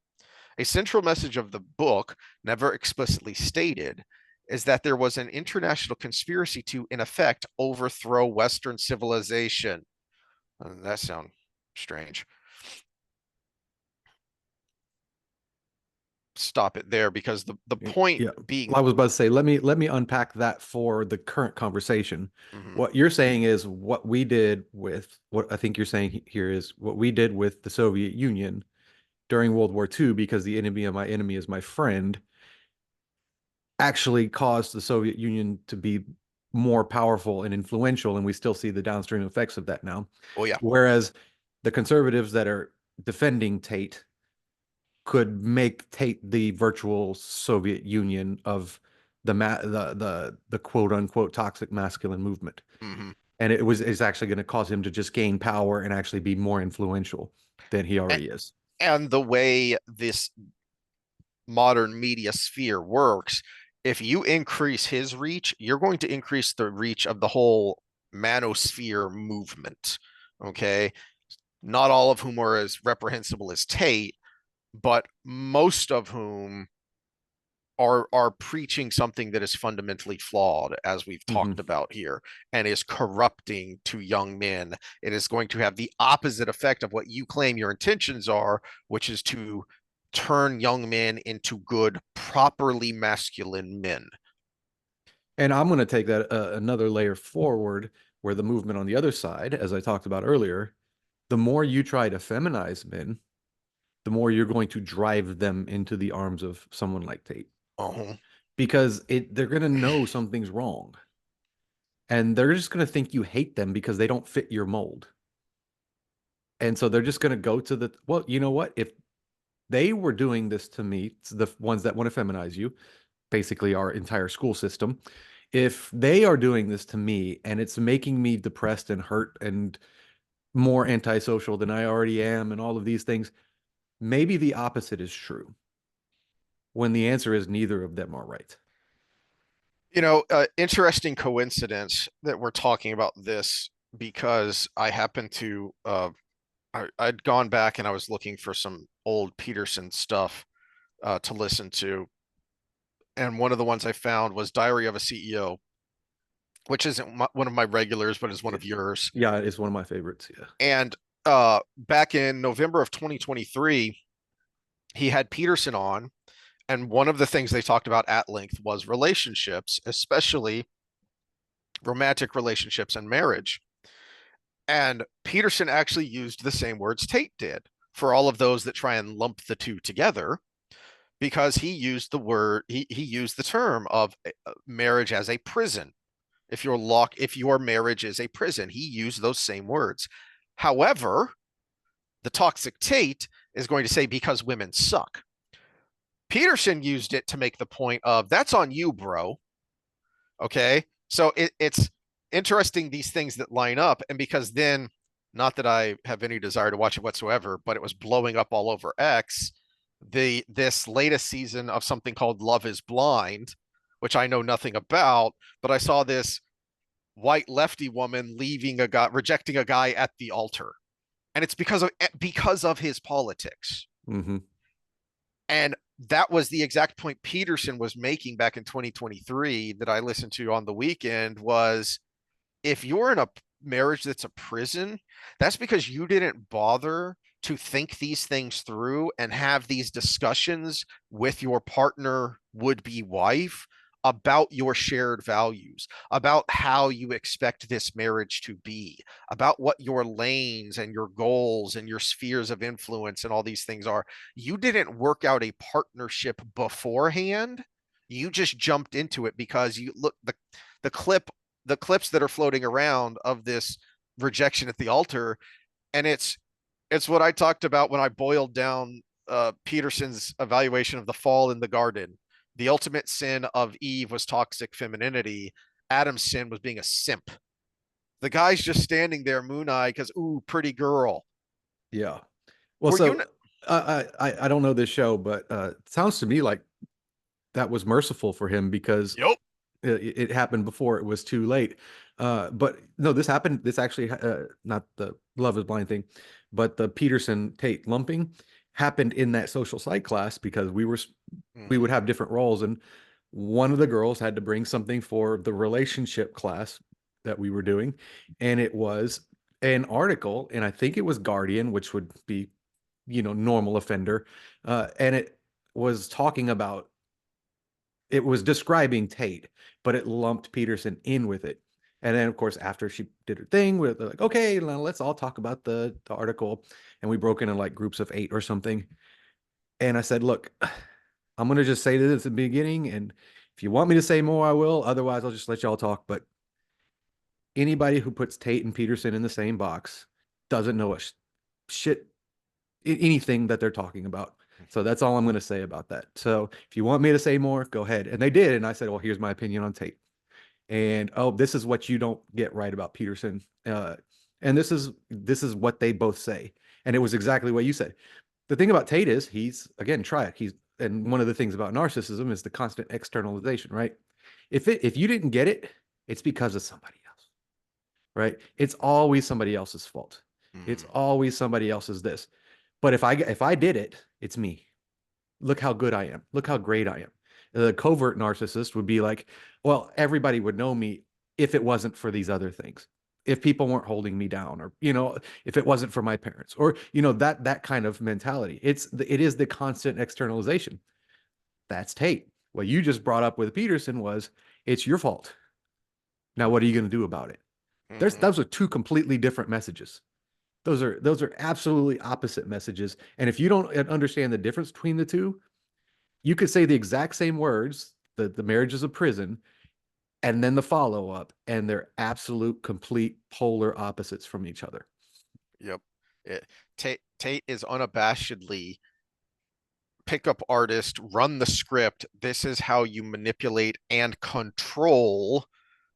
A central message of the book, never explicitly stated, is that there was an international conspiracy to, in effect, overthrow Western civilization. That sounds strange. Stop it there, because the point being, I was about to say, let me unpack that for the current conversation. What you're saying is what we did with, what I think you're saying here is what we did with the Soviet Union during World War II, because the enemy of my enemy is my friend, actually caused the Soviet Union to be more powerful and influential, and we still see the downstream effects of that now. Oh yeah. Whereas the conservatives that are defending Tate could make Tate the virtual Soviet Union of the quote unquote toxic masculine movement. And it's actually going to cause him to just gain power and actually be more influential than he already is. And the way this modern media sphere works, if you increase his reach, you're going to increase the reach of the whole manosphere movement. Okay. Not all of whom are as reprehensible as Tate, but most of whom are preaching something that is fundamentally flawed, as we've talked about here, and is corrupting to young men. It is going to have the opposite effect of what you claim your intentions are, which is to turn young men into good, properly masculine men. And I'm going to take that another layer forward, where the movement on the other side, as I talked about earlier, the more you try to feminize men, the more you're going to drive them into the arms of someone like Tate. Because they're going to know something's wrong. And they're just going to think you hate them because they don't fit your mold. And so they're just going to go to well, you know what? If they were doing this to me, the ones that want to feminize you, basically our entire school system, if they are doing this to me and it's making me depressed and hurt and more antisocial than I already am and all of these things, maybe the opposite is true, when the answer is neither of them are right. You know, interesting coincidence that we're talking about this, because I happened to I'd gone back and I was looking for some old Peterson stuff to listen to, and one of the ones I found was Diary of a CEO, which isn't one of my regulars, but is one of yours. Yeah, it's one of my favorites. Yeah. And back in November of 2023, he had Peterson on, and one of the things they talked about at length was relationships, especially romantic relationships and marriage. And Peterson actually used the same words Tate did for all of those that try and lump the two together, because he used the word, he used the term of marriage as a prison. If your marriage is a prison, he used those same words. However, the toxic Tate is going to say, because women suck. Peterson used it to make the point of, that's on you, bro. Okay. So it's interesting, these things that line up. And because then, not that I have any desire to watch it whatsoever, but it was blowing up all over X, this latest season of something called Love is Blind, which I know nothing about, but I saw this white lefty woman rejecting a guy at the altar. And it's because of his politics. And that was the exact point Peterson was making back in 2023 that I listened to on the weekend, was, if you're in a marriage that's a prison, that's because you didn't bother to think these things through and have these discussions with your partner, would-be wife, about your shared values, about how you expect this marriage to be, about what your lanes and your goals and your spheres of influence and all these things are. You didn't work out a partnership beforehand. You just jumped into it because you look, the clips that are floating around of this rejection at the altar, and it's what I talked about when I boiled down Peterson's evaluation of the fall in the garden. The ultimate sin of Eve was toxic femininity. Adam's sin was being a simp. The guy's just standing there moon-eyed because, ooh, pretty girl. Yeah. Well, I don't know this show, but it sounds to me like that was merciful for him, because it happened before it was too late. But no, this actually, not the Love is Blind thing, but the Peterson Tate lumping happened in that social psych class because we would Mhm. have different roles, and one of the girls had to bring something for the relationship class that we were doing, and it was an article, and I think it was Guardian, which would be, normal offender, and was talking about it was describing Tate, but it lumped Peterson in with it. And then, of course, after she did her thing, we're like, okay, now let's all talk about the article. And we broke into like groups of 8 or something. And I said, look, I'm going to just say this at the beginning. And if you want me to say more, I will. Otherwise, I'll just let y'all talk. But anybody who puts Tate and Peterson in the same box doesn't know a shit, anything that they're talking about. So that's all I'm going to say about that. So if you want me to say more, go ahead. And they did. And I said, well, here's my opinion on Tate. And oh, this is what you don't get right about Peterson. And this is what they both say. And it was exactly what you said. The thing about Tate is try it. And one of the things about narcissism is the constant externalization, right? If you didn't get it, it's because of somebody else, right? It's always somebody else's fault. It's Mhm. always somebody else's this. But if I did it, it's me. Look how good I am. Look how great I am. The covert narcissist would be like, well, everybody would know me if it wasn't for these other things. If people weren't holding me down, or if it wasn't for my parents, or that kind of mentality. It is the constant externalization. That's Tate. What you just brought up with Peterson was, it's your fault. Now what are you going to do about it? Mhm. Those are two completely different messages. Those are absolutely opposite messages. And if you don't understand the difference between the two, you could say the exact same words, the marriage is a prison, and then the follow-up, and they're absolute, complete polar opposites from each other. Yep. Tate is unabashedly pickup artist, run the script. This is how you manipulate and control,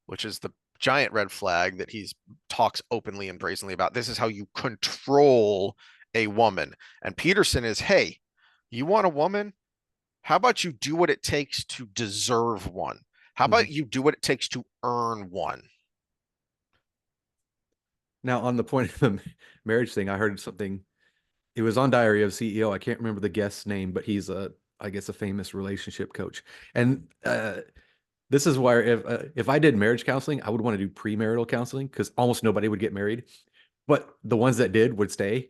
which is the giant red flag that he's talks openly and brazenly about. This is how you control a woman. And Peterson is, hey, you want a woman? How about you do what it takes to deserve one? How Mhm. about you do what it takes to earn one? Now, on the point of the marriage thing, I heard something. It was on Diary of a CEO. I can't remember the guest's name, but he's I guess, a famous relationship coach. And this is why if I did marriage counseling, I would want to do premarital counseling because almost nobody would get married, but the ones that did would stay.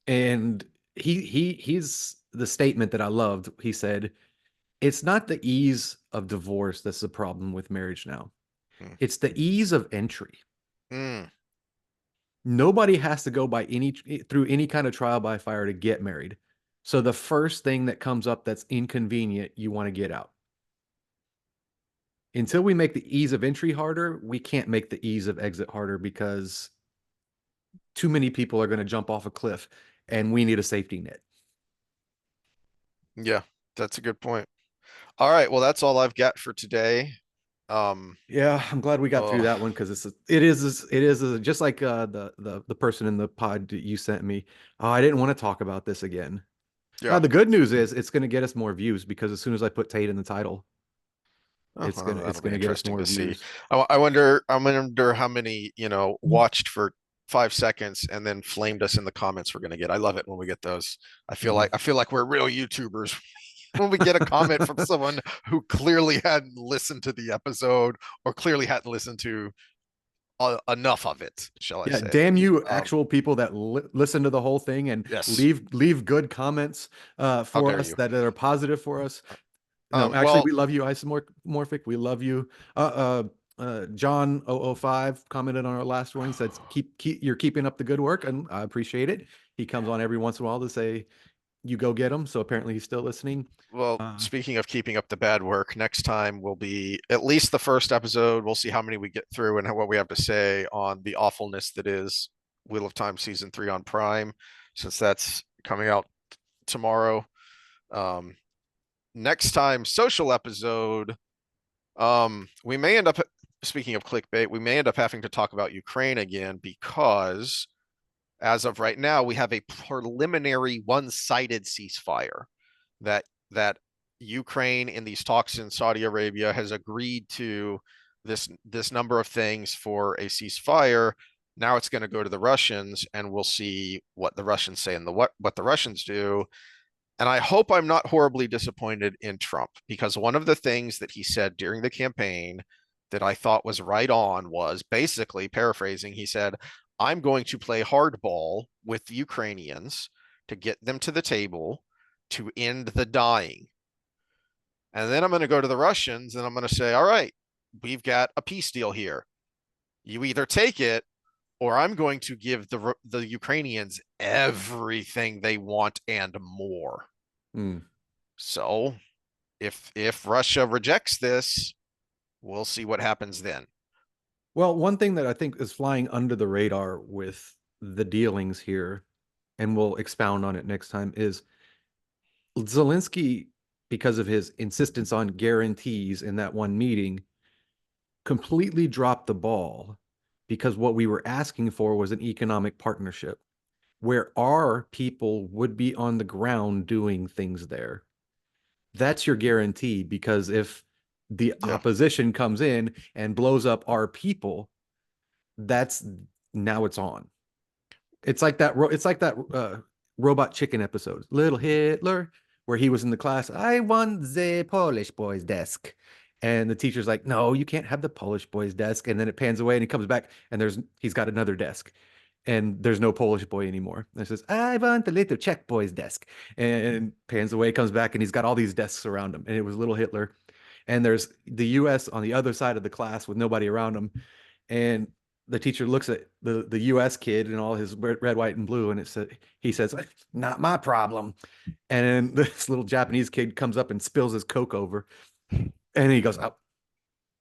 And he's the statement that I loved. He said, "It's not the ease of divorce that's the problem with marriage now. Mm. It's the ease of entry. Mm. Nobody has to go through any kind of trial by fire to get married. So the first thing that comes up that's inconvenient, you want to get out. Until we make the ease of entry harder, we can't make the ease of exit harder because too many people are going to jump off a cliff, and we need a safety net." Yeah, that's a good point. All right, well, that's all I've got for today. Yeah, I'm glad we got through Oh, that one because just like the person in the pod that you sent me. Oh, I didn't want to talk about this again. Now yeah. the good news is it's going to get us more views because as soon as I put Tate in the title, Oh, well, it's that'll be gonna get us interesting more to see. views. I wonder how many, watched for 5 seconds and then flamed us in the comments we're gonna get. I love it when we get those. Mhm. I feel like we're real YouTubers when we get a comment from someone who clearly hadn't listened to the episode or clearly hadn't listened to enough of it, shall I Yeah, say. damn you, Um, actual people that listen to the whole thing and yes, leave good comments how for dare us you? that are positive for us. No, actually, Well, we love you, Isomorphic. We love you. John 005 commented on our last one. He said, you're keeping up the good work, and I appreciate it. He comes on every once in a while to say, you go get him. So apparently he's still listening. Well, speaking of keeping up the bad work, next time will be at least the first episode. We'll see how many we get through and what we have to say on the awfulness that is Wheel of Time season 3 on Prime, since that's coming out tomorrow. Um, Next time, social episode. We may end up, speaking of clickbait, we may end up having to talk about Ukraine again because as of right now, we have a preliminary one-sided ceasefire that Ukraine in these talks in Saudi Arabia has agreed to this number of things for a ceasefire. Now it's going to go to the Russians, and we'll see what the Russians say and what the Russians do. And I hope I'm not horribly disappointed in Trump, because one of the things that he said during the campaign that I thought was right on was, basically paraphrasing, he said, I'm going to play hardball with the Ukrainians to get them to the table to end the dying. And then I'm going to go to the Russians and I'm going to say, all right, we've got a peace deal here. You either take it, or I'm going to give the Ukrainians everything they want and more. So if Russia rejects this, we'll see what happens then. Well, one thing that I think is flying under the radar with the dealings here, and we'll expound on it next time, is Zelensky, because of his insistence on guarantees in that one meeting, completely dropped the ball, because what we were asking for was an economic partnership where our people would be on the ground doing things there. That's your guarantee, because if the opposition comes in and blows up our people, now it's on. It's like that Robot Chicken episode, Little Hitler, where he was in the class. I want the Polish boy's desk. And the teacher's like, no, you can't have the Polish boy's desk. And then it pans away and he comes back and he's got another desk. And there's no Polish boy anymore. And it says, I want the little Czech boy's desk. And pans away, comes back, and he's got all these desks around him. And it was little Hitler. And there's the US on the other side of the class with nobody around him. And the teacher looks at the US kid and all his red, white, and blue, and he says, not my problem. And then this little Japanese kid comes up and spills his Coke over. And he goes, oh,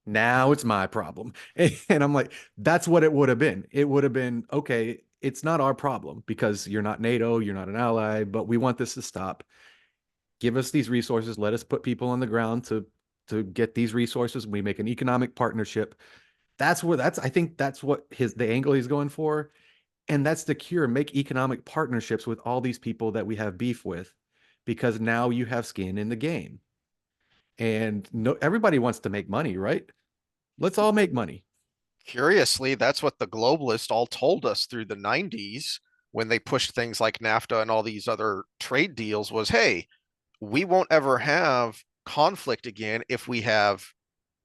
now it's my problem. And I'm like, that's what it would have been. It would have been, okay, it's not our problem because you're not NATO, you're not an ally, but we want this to stop. Give us these resources. Let us put people on the ground to get these resources. We make an economic partnership. I think that's what the angle he's going for. And that's the cure. Make economic partnerships with all these people that we have beef with, because now you have skin in the game. And everybody wants to make money, right? Let's all make money. Curiously, that's what the globalists all told us through the 90s when they pushed things like NAFTA and all these other trade deals was, hey, we won't ever have conflict again if we are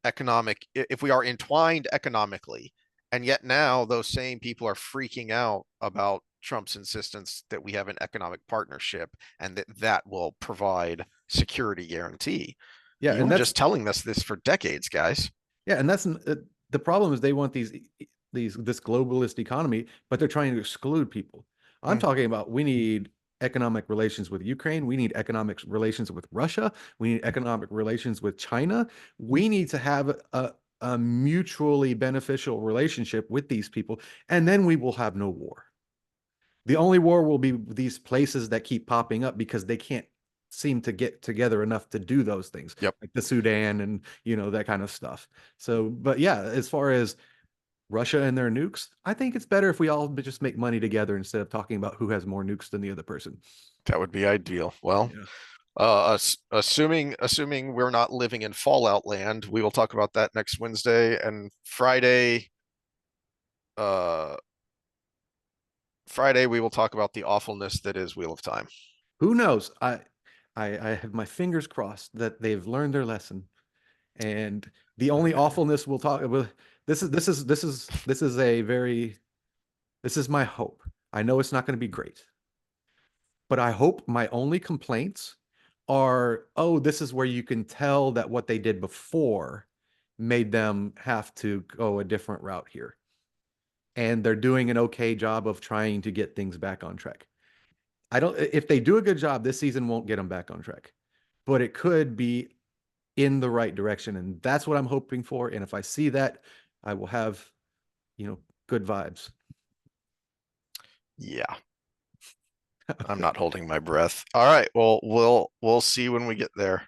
entwined economically. And yet now those same people are freaking out about Trump's insistence that we have an economic partnership and that will provide security guarantee. Yeah, you were just telling us this for decades, guys. Yeah, and that's the problem is they want this globalist economy, but they're trying to exclude people. I'm talking about we need economic relations with Ukraine. We need economic relations with Russia. We need economic relations with China. We need to have a mutually beneficial relationship with these people, and then we will have no war. The only war will be these places that keep popping up because they can't seem to get together enough to do those things. Yep. Like the Sudan and that kind of stuff. So, but yeah, as far as Russia and their nukes, I think it's better if we all just make money together instead of talking about who has more nukes than the other person. That would be ideal. Well, assuming we're not living in Fallout land, we will talk about that next Wednesday. And Friday we will talk about the awfulness that is Wheel of Time. Who knows? I have my fingers crossed that they've learned their lesson, and the only awfulness we'll talk about. This is my hope. I know it's not going to be great, but I hope my only complaints are, oh, this is where you can tell that what they did before made them have to go a different route here, and they're doing an okay job of trying to get things back on track. If they do a good job, this season won't get them back on track, but it could be in the right direction. And that's what I'm hoping for. And if I see that, I will have, good vibes. Yeah. I'm not holding my breath. All right. Well, we'll see when we get there.